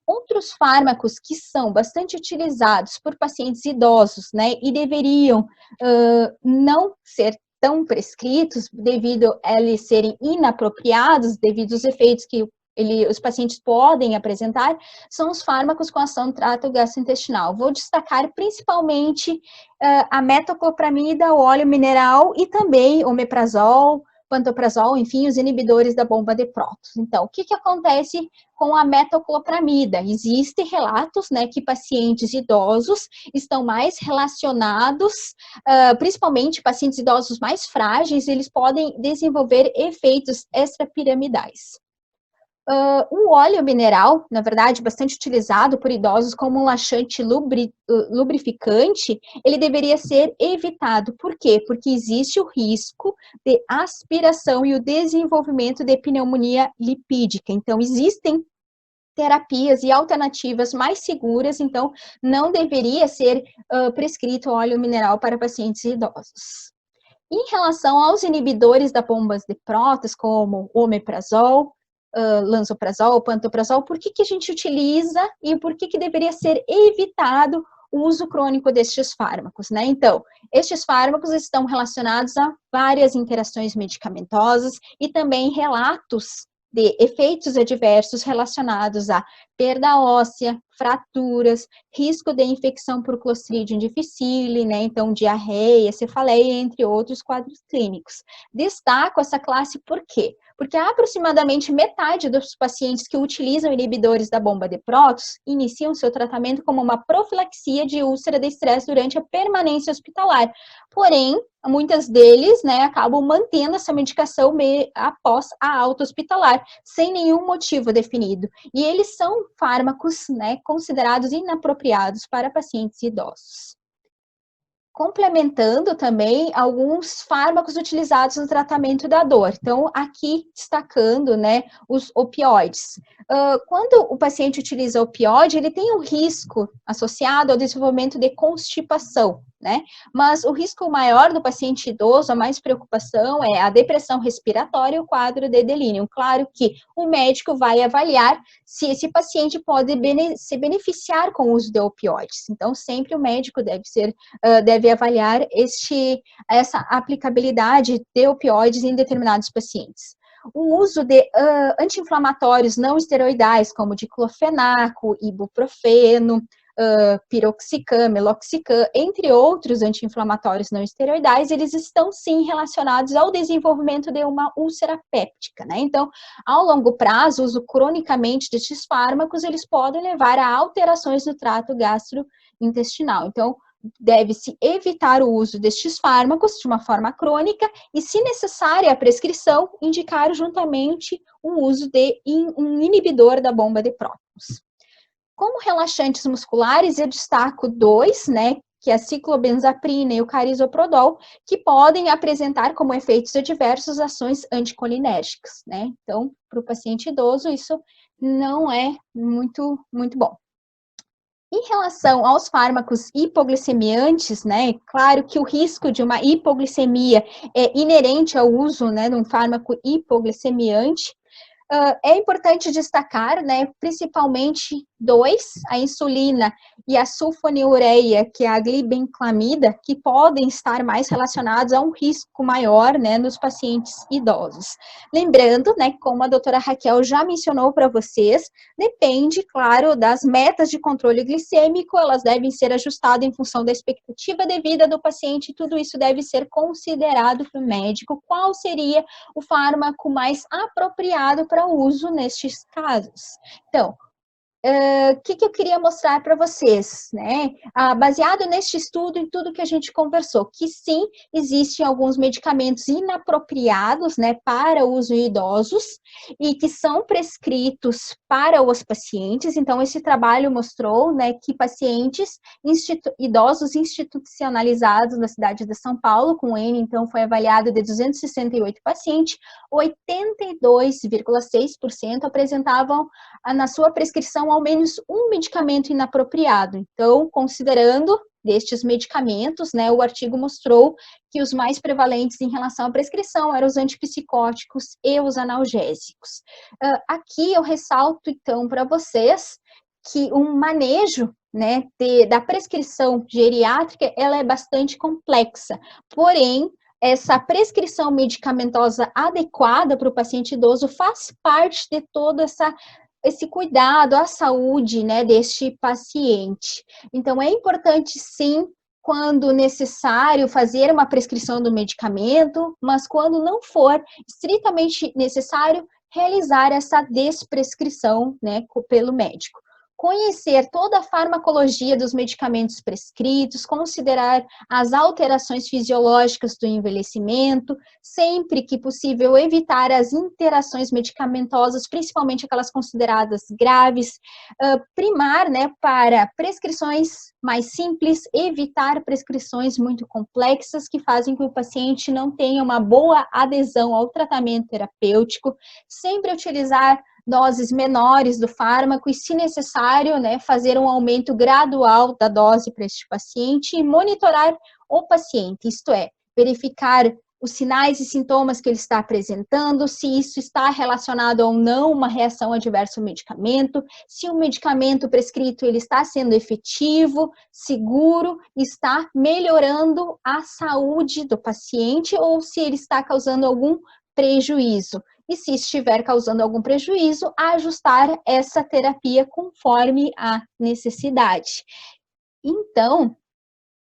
C: Outros fármacos que são bastante utilizados por pacientes idosos, né, e deveriam não ser tão prescritos devido a eles serem inapropriados, devido aos efeitos que os pacientes podem apresentar, são os fármacos com ação no trato gastrointestinal. Vou destacar principalmente a metoclopramida, o óleo mineral e também o omeprazol, pantoprazol, enfim, os inibidores da bomba de prótons. Então, o que acontece com a metoclopramida? Existem relatos, né, que pacientes idosos estão mais relacionados, principalmente pacientes idosos mais frágeis, eles podem desenvolver efeitos extrapiramidais. O óleo mineral, na verdade, bastante utilizado por idosos como um laxante lubrificante, ele deveria ser evitado. Por quê? Porque existe o risco de aspiração e o desenvolvimento de pneumonia lipídica. Então, existem terapias e alternativas mais seguras, então não deveria ser prescrito óleo mineral para pacientes idosos. Em relação aos inibidores da bomba de prótons, como o omeprazol, lansoprazol, pantoprazol, por que a gente utiliza e por que deveria ser evitado o uso crônico destes fármacos, né? Então, estes fármacos estão relacionados a várias interações medicamentosas e também relatos de efeitos adversos relacionados a perda óssea, fraturas, risco de infecção por Clostridium difficile, né? Então, diarreia, cefaleia, entre outros quadros clínicos. Destaco essa classe por quê? Porque aproximadamente metade dos pacientes que utilizam inibidores da bomba de prótons iniciam seu tratamento como uma profilaxia de úlcera de estresse durante a permanência hospitalar. Porém, muitas deles, né, acabam mantendo essa medicação após a alta hospitalar, sem nenhum motivo definido. E eles são fármacos, né, considerados inapropriados para pacientes idosos. Complementando também alguns fármacos utilizados no tratamento da dor. Então, aqui destacando, né, os opioides. Quando o paciente utiliza opioide, ele tem um risco associado ao desenvolvimento de constipação, né? Mas o risco maior do paciente idoso, a mais preocupação é a depressão respiratória e o quadro de delírio. Claro que o médico vai avaliar se esse paciente pode se beneficiar com o uso de opioides. Então, sempre o médico deve avaliar essa aplicabilidade de opioides em determinados pacientes. O uso de anti-inflamatórios não esteroidais, como diclofenaco, ibuprofeno, piroxicam, meloxicam, entre outros anti-inflamatórios não esteroidais, eles estão sim relacionados ao desenvolvimento de uma úlcera péptica, né? Então, ao longo prazo, o uso cronicamente destes fármacos, eles podem levar a alterações no trato gastrointestinal. Então, deve-se evitar o uso destes fármacos de uma forma crônica e, se necessária a prescrição, indicar juntamente o uso de um inibidor da bomba de prótons. Como relaxantes musculares, eu destaco dois, né, que é a ciclobenzaprina e o carisoprodol, que podem apresentar como efeitos adversos ações anticolinérgicas, né? Então, para o paciente idoso, isso não é muito bom. Em relação aos fármacos hipoglicemiantes, né, claro que o risco de uma hipoglicemia é inerente ao uso, né, de um fármaco hipoglicemiante. É importante destacar, né, principalmente dois, a insulina e a sulfonilureia, que é a glibenclamida, que podem estar mais relacionados a um risco maior, né, nos pacientes idosos. Lembrando, né, como a doutora Raquel já mencionou para vocês, depende, claro, das metas de controle glicêmico, elas devem ser ajustadas em função da expectativa de vida do paciente, tudo isso deve ser considerado pelo médico, qual seria o fármaco mais apropriado para o uso nestes casos. Então, o que eu queria mostrar para vocês, né? Baseado neste estudo e tudo que a gente conversou, que sim, existem alguns medicamentos inapropriados, né, para uso em idosos e que são prescritos para os pacientes. Então, esse trabalho mostrou, né, que pacientes idosos institucionalizados na cidade de São Paulo, com N, então, foi avaliado de 268 pacientes, 82,6% apresentavam na sua prescrição ao menos um medicamento inapropriado. Então, considerando destes medicamentos, né, o artigo mostrou que os mais prevalentes em relação à prescrição eram os antipsicóticos e os analgésicos. Aqui eu ressalto, então, para vocês que um manejo, né, da prescrição geriátrica, ela é bastante complexa, porém, essa prescrição medicamentosa adequada para o paciente idoso faz parte de todo esse cuidado à saúde, né, deste paciente. Então, é importante, sim, quando necessário, fazer uma prescrição do medicamento, mas quando não for estritamente necessário, realizar essa desprescrição, né, pelo médico. conhecer toda a farmacologia dos medicamentos prescritos, considerar as alterações fisiológicas do envelhecimento, sempre que possível evitar as interações medicamentosas, principalmente aquelas consideradas graves, primar, né, para prescrições mais simples, evitar prescrições muito complexas que fazem com que o paciente não tenha uma boa adesão ao tratamento terapêutico, sempre utilizar doses menores do fármaco e, se necessário, né, fazer um aumento gradual da dose para este paciente e monitorar o paciente, isto é, verificar os sinais e sintomas que ele está apresentando, se isso está relacionado ou não a uma reação adversa ao medicamento, se o medicamento prescrito ele está sendo efetivo, seguro, está melhorando a saúde do paciente ou se ele está causando algum prejuízo. E se estiver causando algum prejuízo, ajustar essa terapia conforme a necessidade. Então,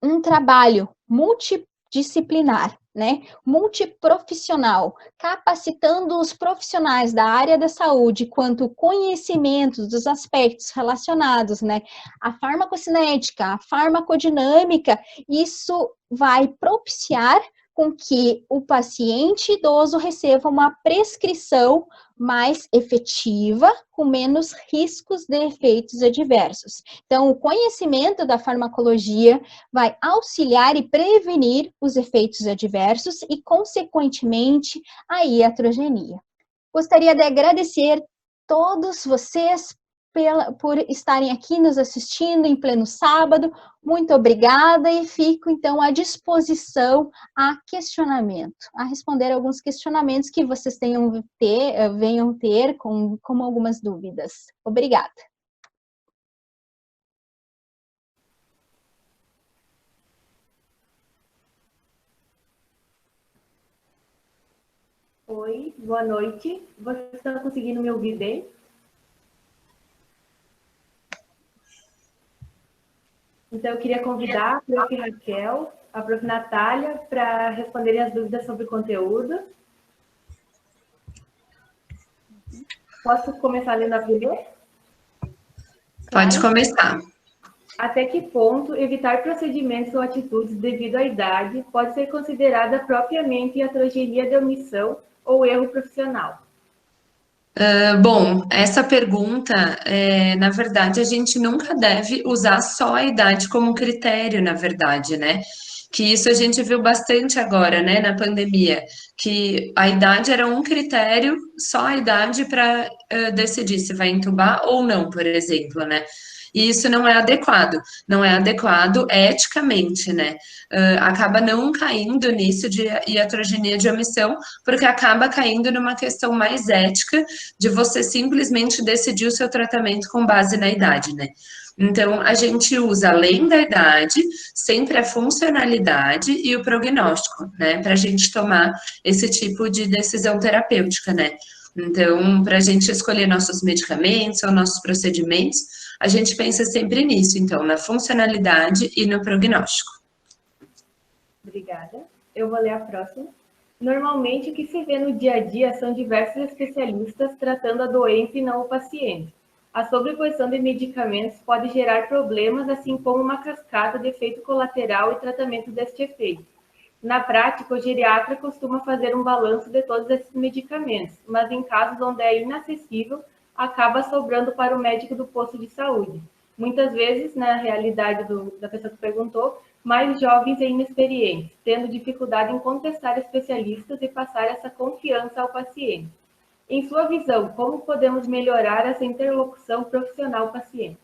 C: um trabalho multidisciplinar, né, multiprofissional, capacitando os profissionais da área da saúde quanto conhecimentos dos aspectos relacionados, né, à farmacocinética, à farmacodinâmica, isso vai propiciar com que o paciente idoso receba uma prescrição mais efetiva, com menos riscos de efeitos adversos. Então, o conhecimento da farmacologia vai auxiliar e prevenir os efeitos adversos e, consequentemente, a iatrogenia. Gostaria de agradecer todos vocês por estarem aqui nos assistindo em pleno sábado. Muito obrigada e fico, então, à disposição a questionamento, a responder alguns questionamentos que vocês venham ter com algumas dúvidas. Obrigada.
A: Oi, boa noite. Vocês estão conseguindo me ouvir bem? Então, eu queria convidar a prof. Raquel, a prof. Natália, para responderem as dúvidas sobre o conteúdo. Posso começar lendo a primeira?
B: Pode começar.
A: Até que ponto evitar procedimentos ou atitudes devido à idade pode ser considerada propriamente iatrogenia de omissão ou erro profissional?
B: Bom, essa pergunta, na verdade, a gente nunca deve usar só a idade como critério, na verdade, né? Que isso a gente viu bastante agora, né, na pandemia, que a idade era um critério, só a idade para decidir se vai entubar ou não, por exemplo, né? E isso não é adequado eticamente, né? Acaba não caindo nisso de iatrogenia de omissão, porque acaba caindo numa questão mais ética de você simplesmente decidir o seu tratamento com base na idade, né? Então, a gente usa, além da idade, sempre a funcionalidade e o prognóstico, né? Para a gente tomar esse tipo de decisão terapêutica, né? Então, para a gente escolher nossos medicamentos ou nossos procedimentos, a gente pensa sempre nisso, então, na funcionalidade e no prognóstico.
A: Obrigada. Eu vou ler a próxima. Normalmente, o que se vê no dia a dia são diversos especialistas tratando a doença e não o paciente. A sobreposição de medicamentos pode gerar problemas, assim como uma cascata de efeito colateral e tratamento deste efeito. Na prática, o geriatra costuma fazer um balanço de todos esses medicamentos, mas em casos onde é inacessível, acaba sobrando para o médico do posto de saúde. Muitas vezes, na realidade da pessoa que perguntou, mais jovens e inexperientes, tendo dificuldade em contestar especialistas e passar essa confiança ao paciente. Em sua visão, como podemos melhorar essa interlocução profissional-paciente?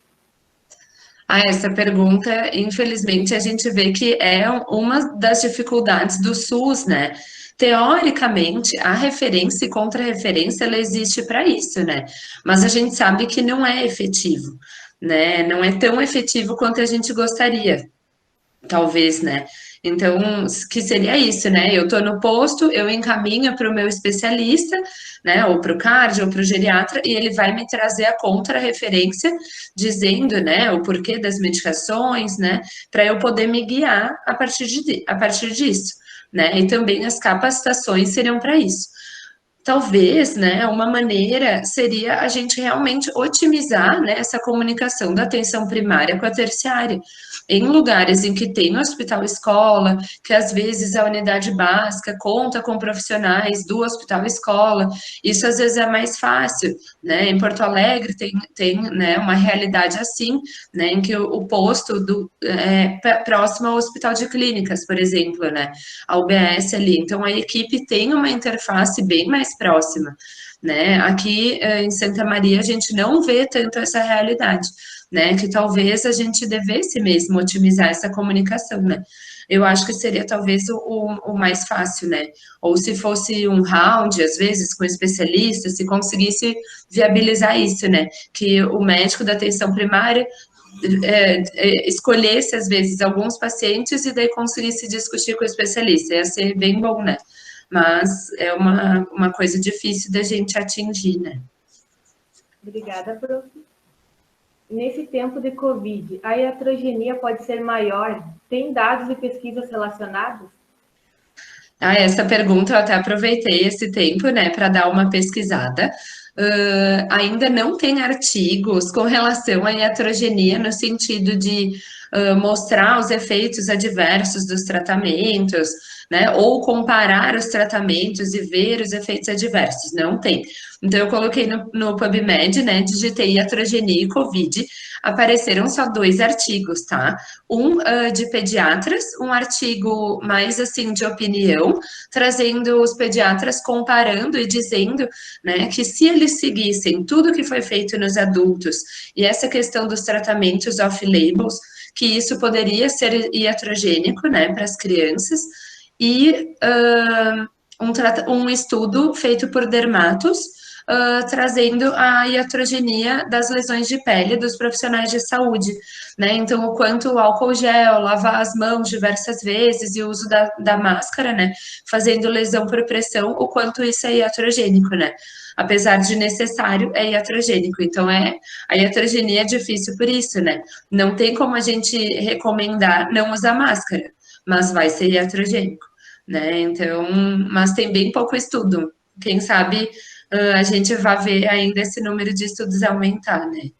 B: Essa pergunta, infelizmente, a gente vê que é uma das dificuldades do SUS, né? Teoricamente, a referência e contra-referência, ela existe para isso, né? Mas a gente sabe que não é efetivo, né? Não é tão efetivo quanto a gente gostaria, talvez, né? Então, que seria isso, né? Eu tô no posto, eu encaminho para o meu especialista, né? Ou para o cardio, ou para o geriatra, e ele vai me trazer a contra-referência, dizendo, né, o porquê das medicações, né? Para eu poder me guiar a partir disso, né? E também as capacitações seriam para isso. talvez, né, uma maneira seria a gente realmente otimizar, né, essa comunicação da atenção primária com a terciária. Em lugares em que tem hospital-escola, que às vezes a unidade básica conta com profissionais do hospital-escola, isso às vezes é mais fácil, né? Em Porto Alegre tem né, uma realidade assim, né, em que o posto próximo ao Hospital de Clínicas, por exemplo, né, a UBS ali. Então, a equipe tem uma interface bem mais próxima, né? Aqui em Santa Maria, a gente não vê tanto essa realidade, né? Que talvez a gente devesse mesmo otimizar essa comunicação, né? Eu acho que seria talvez o mais fácil, né? Ou se fosse um round, às vezes, com especialistas, se conseguisse viabilizar isso, né? Que o médico da atenção primária escolhesse, às vezes, alguns pacientes e daí conseguisse discutir com o especialista. Ia ser bem bom, né? Mas é uma coisa difícil da gente atingir, né?
A: Obrigada, prof. Nesse tempo de Covid, a iatrogenia pode ser maior? Tem dados e pesquisas relacionados?
B: Essa pergunta eu até aproveitei esse tempo, né, para dar uma pesquisada. Ainda não tem artigos com relação à iatrogenia no sentido de mostrar os efeitos adversos dos tratamentos, né, ou comparar os tratamentos e ver os efeitos adversos. Não tem. Então, eu coloquei no PubMed, né, digitei iatrogenia e COVID, apareceram só 2 artigos, tá? Um de pediatras, um artigo mais assim de opinião, trazendo os pediatras comparando e dizendo, né, que se eles seguissem tudo que foi feito nos adultos e essa questão dos tratamentos off-labels, que isso poderia ser iatrogênico, né, para as crianças, e um estudo feito por dermatos, trazendo a iatrogenia das lesões de pele dos profissionais de saúde, né? Então, o quanto o álcool gel, lavar as mãos diversas vezes e o uso da máscara, né? Fazendo lesão por pressão, o quanto isso é iatrogênico, né? Apesar de necessário, é iatrogênico. Então, a iatrogenia é difícil por isso, né? Não tem como a gente recomendar não usar máscara, mas vai ser iatrogênico, né? Então, mas tem bem pouco estudo. Quem sabe a gente vai ver ainda esse número de estudos aumentar, né?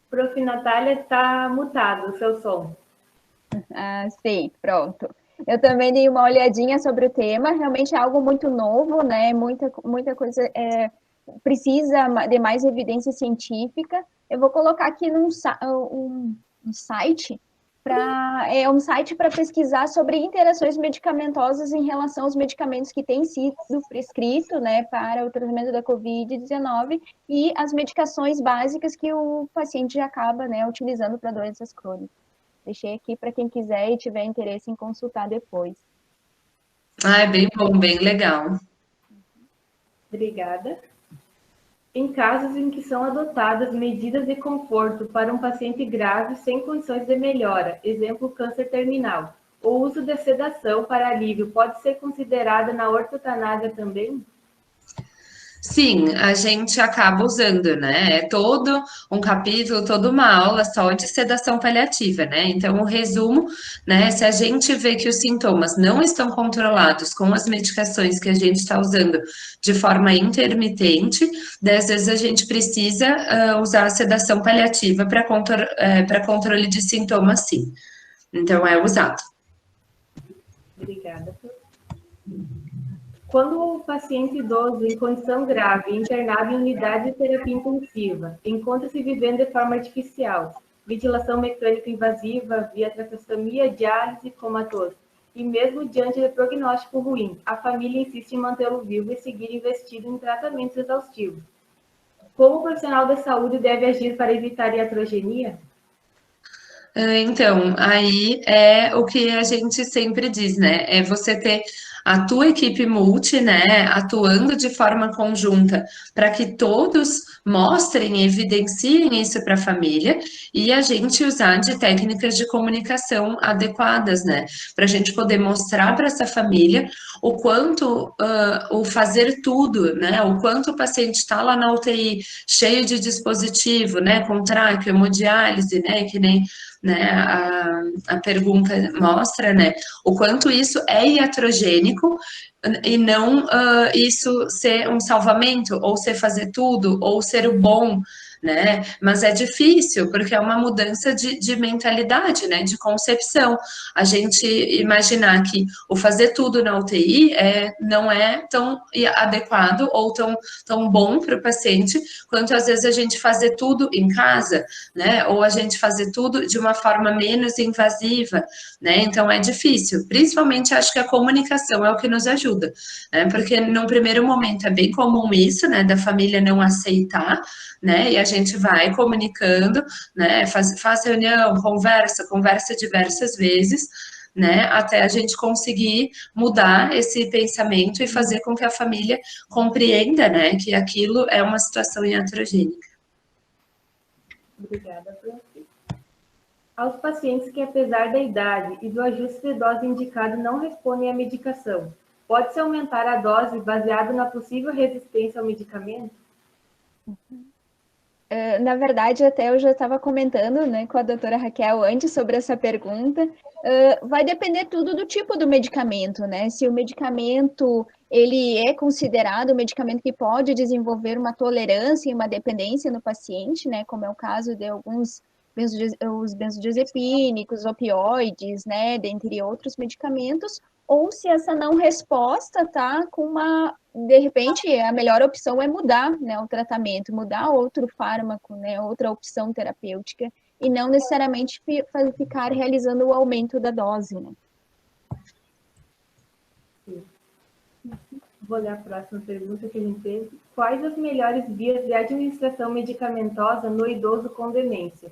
A: Prof. Natália, está mutado o seu som.
C: Sim, pronto. Eu também dei uma olhadinha sobre o tema, realmente é algo muito novo, né? Muita coisa precisa de mais evidência científica. Eu vou colocar aqui um site um site para pesquisar sobre interações medicamentosas em relação aos medicamentos que têm sido prescritos, né, para o tratamento da Covid-19 e as medicações básicas que o paciente acaba, né, utilizando para doenças crônicas. Deixei aqui para quem quiser e tiver interesse em consultar depois.
B: É bem bom, bem legal.
A: Obrigada. Em casos em que são adotadas medidas de conforto para um paciente grave sem condições de melhora, exemplo, câncer terminal, o uso de sedação para alívio pode ser considerado na ortotanásia também?
B: Sim, a gente acaba usando, né? É todo um capítulo, toda uma aula só de sedação paliativa, né? Então, o resumo, né? Se a gente vê que os sintomas não estão controlados com as medicações que a gente está usando de forma intermitente, às vezes a gente precisa usar a sedação paliativa para controle de sintomas, sim. Então, é usado.
A: Obrigada. Quando o paciente idoso em condição grave, internado em unidade de terapia intensiva, encontra-se vivendo de forma artificial, ventilação mecânica invasiva, via traqueostomia, diálise, comatose, e mesmo diante de prognóstico ruim, a família insiste em mantê-lo vivo e seguir investindo em tratamentos exaustivos. Como o profissional da saúde deve agir para evitar iatrogenia?
B: Então, aí é o que a gente sempre diz, né? É você ter a tua equipe multi, né, atuando de forma conjunta para que todos mostrem e evidenciem isso para a família e a gente usar de técnicas de comunicação adequadas, né? Para a gente poder mostrar para essa família o quanto o fazer tudo, né? O quanto o paciente está lá na UTI cheio de dispositivo, né? Com tráqueo, hemodiálise, né? Que nem né, a pergunta mostra, né, o quanto isso é iatrogênico e não isso ser um salvamento, ou ser fazer tudo, ou ser o bom, né? Mas é difícil, porque é uma mudança de mentalidade, né? De concepção. A gente imaginar que o fazer tudo na UTI não é tão adequado ou tão bom para o paciente, quanto às vezes a gente fazer tudo em casa, né? Ou a gente fazer tudo de uma forma menos invasiva, né? Então é difícil. Principalmente acho que a comunicação é o que nos ajuda, né? Porque num primeiro momento é bem comum isso, né? Da família não aceitar, né? E a gente vai comunicando, né? Faz reunião, conversa diversas vezes, né? Até a gente conseguir mudar esse pensamento e fazer com que a família compreenda, né? Que aquilo é uma situação iatrogênica.
A: Obrigada, Francisco. Aos pacientes que, apesar da idade e do ajuste de dose indicado, não respondem à medicação, pode-se aumentar a dose baseado na possível resistência ao medicamento?
C: Na verdade, até eu já estava comentando, né, com a doutora Raquel antes sobre essa pergunta. Vai depender tudo do tipo do medicamento, né? Se o medicamento ele é considerado um medicamento que pode desenvolver uma tolerância e uma dependência no paciente, né? Como é o caso de alguns os benzodiazepínicos, opioides, né? Dentre outros medicamentos, ou se essa não resposta tá com uma, de repente, a melhor opção é mudar, né, o tratamento, mudar outro fármaco, né, outra opção terapêutica, e não necessariamente ficar realizando o aumento da dose, né.
A: Vou ler a próxima pergunta que a gente teve. Quais as melhores vias de administração medicamentosa no idoso com demência?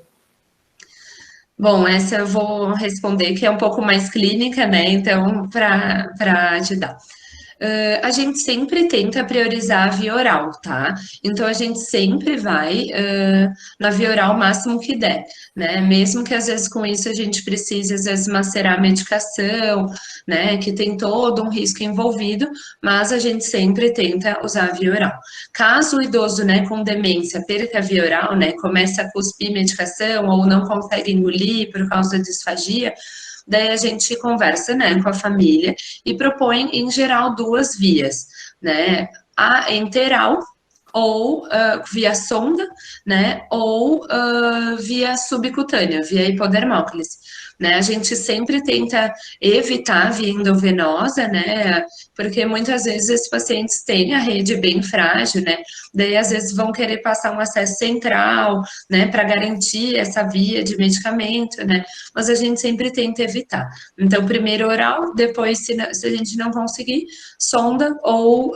B: Bom, essa eu vou responder, que é um pouco mais clínica, né? Então, para ajudar. A gente sempre tenta priorizar a via oral, tá? Então a gente sempre vai na via oral o máximo que der, né? Mesmo que às vezes com isso a gente precise às vezes macerar a medicação, né? Que tem todo um risco envolvido, mas a gente sempre tenta usar a via oral. Caso o idoso, né, com demência perca a via oral, né? Comece a cuspir medicação ou não consegue engolir por causa da disfagia, daí a gente conversa, né, com a família e propõe, em geral, duas vias, né, a enteral ou via sonda, né, ou via subcutânea, via hipodermóclise, né, a gente sempre tenta evitar a via endovenosa, né, porque muitas vezes esses pacientes têm a rede bem frágil, né, daí às vezes vão querer passar um acesso central, né, para garantir essa via de medicamento, né, mas a gente sempre tenta evitar. Então, primeiro oral, depois, se a gente não conseguir, sonda ou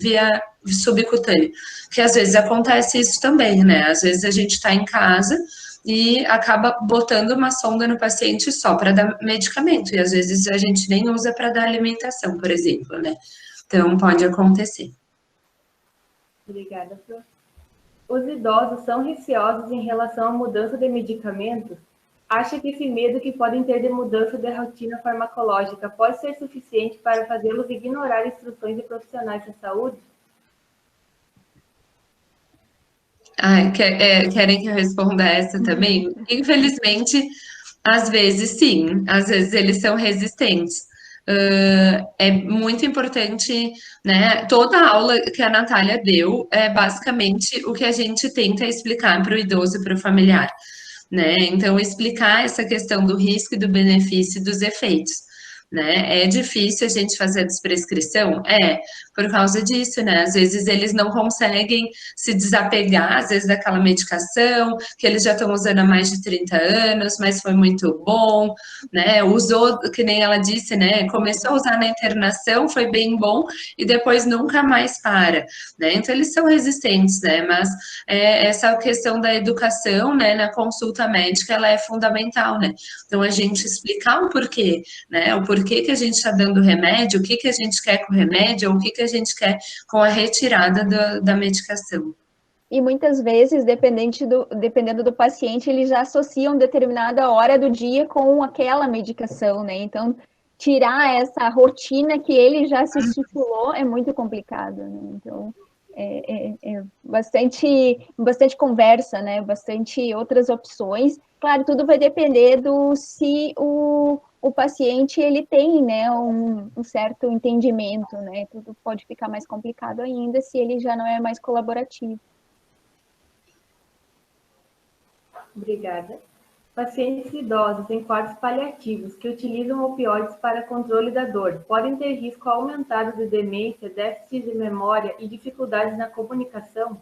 B: via subcutânea. Que às vezes acontece isso também, né? Às vezes a gente está em casa e acaba botando uma sonda no paciente só para dar medicamento, e às vezes a gente nem usa para dar alimentação, por exemplo, né? Então, pode acontecer.
A: Obrigada, Flor. Os idosos são receosos em relação à mudança de medicamentos? Acha que esse medo que podem ter de mudança de rotina farmacológica pode ser suficiente para fazê-los ignorar instruções de profissionais da saúde?
B: Querem que eu responda essa também? Infelizmente, às vezes sim, às vezes eles são resistentes. É muito importante, né? Toda a aula que a Natália deu é basicamente o que a gente tenta explicar para o idoso e para o familiar, né? Então, explicar essa questão do risco e do benefício e dos efeitos. Né? É difícil a gente fazer a desprescrição? Por causa disso, né? Às vezes eles não conseguem se desapegar, às vezes, daquela medicação que eles já estão usando há mais de 30 anos, mas foi muito bom, né? Usou, que nem ela disse, né? Começou a usar na internação, foi bem bom, e depois nunca mais para, né? Então, eles são resistentes, né? Mas essa questão da educação, né, na consulta médica, ela é fundamental, né? Então, a gente explicar o porquê, né? O porquê que a gente está dando remédio, o que que a gente quer com o remédio, ou o que que a gente quer com a retirada da medicação.
C: E muitas vezes, dependendo do paciente, eles já associam determinada hora do dia com aquela medicação, né? Então, tirar essa rotina que ele já se estipulou é muito complicado, né? Então, bastante conversa, né? Bastante outras opções Claro, tudo vai depender do se o paciente ele tem, né, um certo entendimento, né? Tudo pode ficar mais complicado ainda se ele já não é mais colaborativo.
A: Obrigada. Pacientes idosos em quadros paliativos que utilizam opioides para controle da dor podem ter risco aumentado de demência, déficit de memória e dificuldades na comunicação?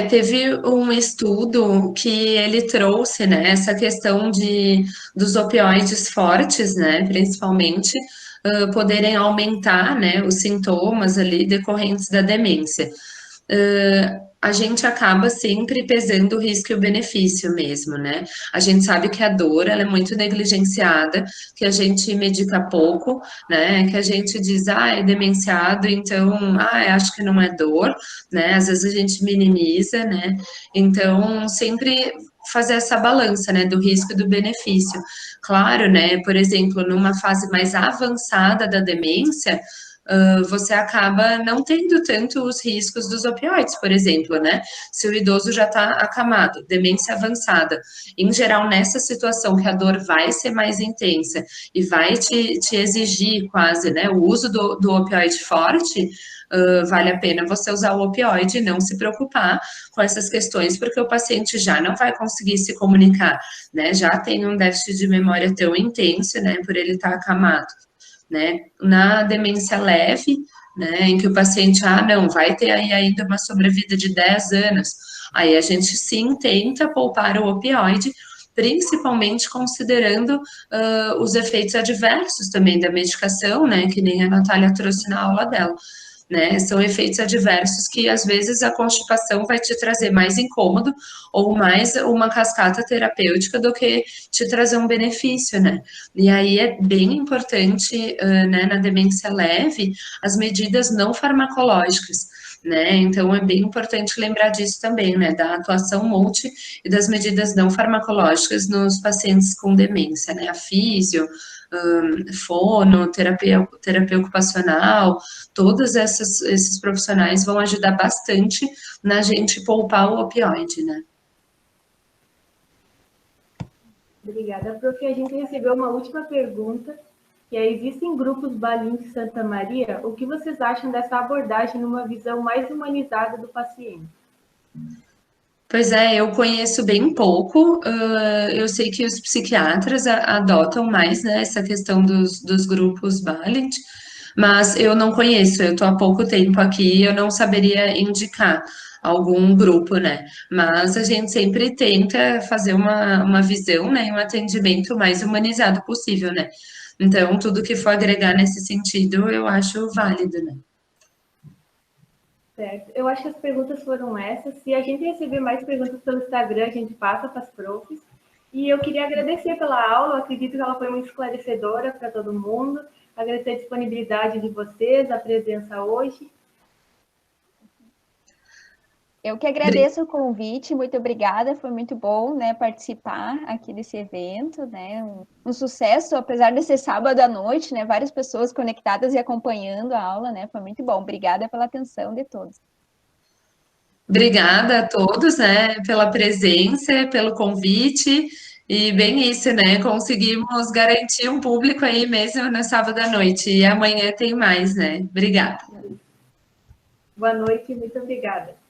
B: Teve um estudo que ele trouxe, né, essa questão dos opioides fortes, né, principalmente, poderem aumentar, né, os sintomas ali decorrentes da demência. A gente acaba sempre pesando o risco e o benefício mesmo, né? A gente sabe que a dor, ela é muito negligenciada, que a gente medica pouco, né? Que a gente diz, é demenciado, então, acho que não é dor, né? Às vezes a gente minimiza, né? Então, sempre fazer essa balança, né, do risco e do benefício. Claro, né, por exemplo, numa fase mais avançada da demência, você acaba não tendo tanto os riscos dos opioides, por exemplo, né? Se o idoso já está acamado, demência avançada, em geral, nessa situação que a dor vai ser mais intensa e vai te exigir quase, né, o uso do opioide forte, vale a pena você usar o opioide e não se preocupar com essas questões, porque o paciente já não vai conseguir se comunicar, né? Já tem um déficit de memória tão intenso, né, por ele estar acamado, né? Na demência leve, né, em que o paciente, não, vai ter aí ainda uma sobrevida de 10 anos, aí a gente sim tenta poupar o opioide, principalmente considerando os efeitos adversos também da medicação, né, que nem a Natália trouxe na aula dela. Né? São efeitos adversos que às vezes a constipação vai te trazer mais incômodo ou mais uma cascata terapêutica do que te trazer um benefício, né? E aí é bem importante, né, na demência leve, as medidas não farmacológicas. Né? Então é bem importante lembrar disso também, né? Da atuação multi e das medidas não farmacológicas nos pacientes com demência, né? A físio, fono, terapia ocupacional, todos esses profissionais vão ajudar bastante na gente poupar o opioide, né?
A: Obrigada, prof. A gente recebeu uma última pergunta, que é: existem grupos Balim de Santa Maria? O que vocês acham dessa abordagem numa visão mais humanizada do paciente?
B: Pois é, eu conheço bem pouco, eu sei que os psiquiatras adotam mais, né, essa questão dos grupos Balint, mas eu não conheço, eu estou há pouco tempo aqui, eu não saberia indicar algum grupo, né, mas a gente sempre tenta fazer uma visão, né, e um atendimento mais humanizado possível, né, então tudo que for agregar nesse sentido, eu acho válido, né.
A: Certo. Eu acho que as perguntas foram essas. Se a gente receber mais perguntas pelo Instagram, a gente passa para as profs. E eu queria agradecer pela aula, eu acredito que ela foi muito esclarecedora para todo mundo. Agradecer a disponibilidade de vocês, a presença hoje.
C: Eu que agradeço o convite, muito obrigada, foi muito bom, né, participar aqui desse evento, né, um sucesso, apesar de ser sábado à noite, né, várias pessoas conectadas e acompanhando a aula, né, foi muito bom, obrigada pela atenção de todos.
B: Obrigada a todos, né, pela presença, pelo convite, e bem isso, né, conseguimos garantir um público aí mesmo no sábado à noite, e amanhã tem mais, né. Obrigada.
A: Boa noite, muito obrigada.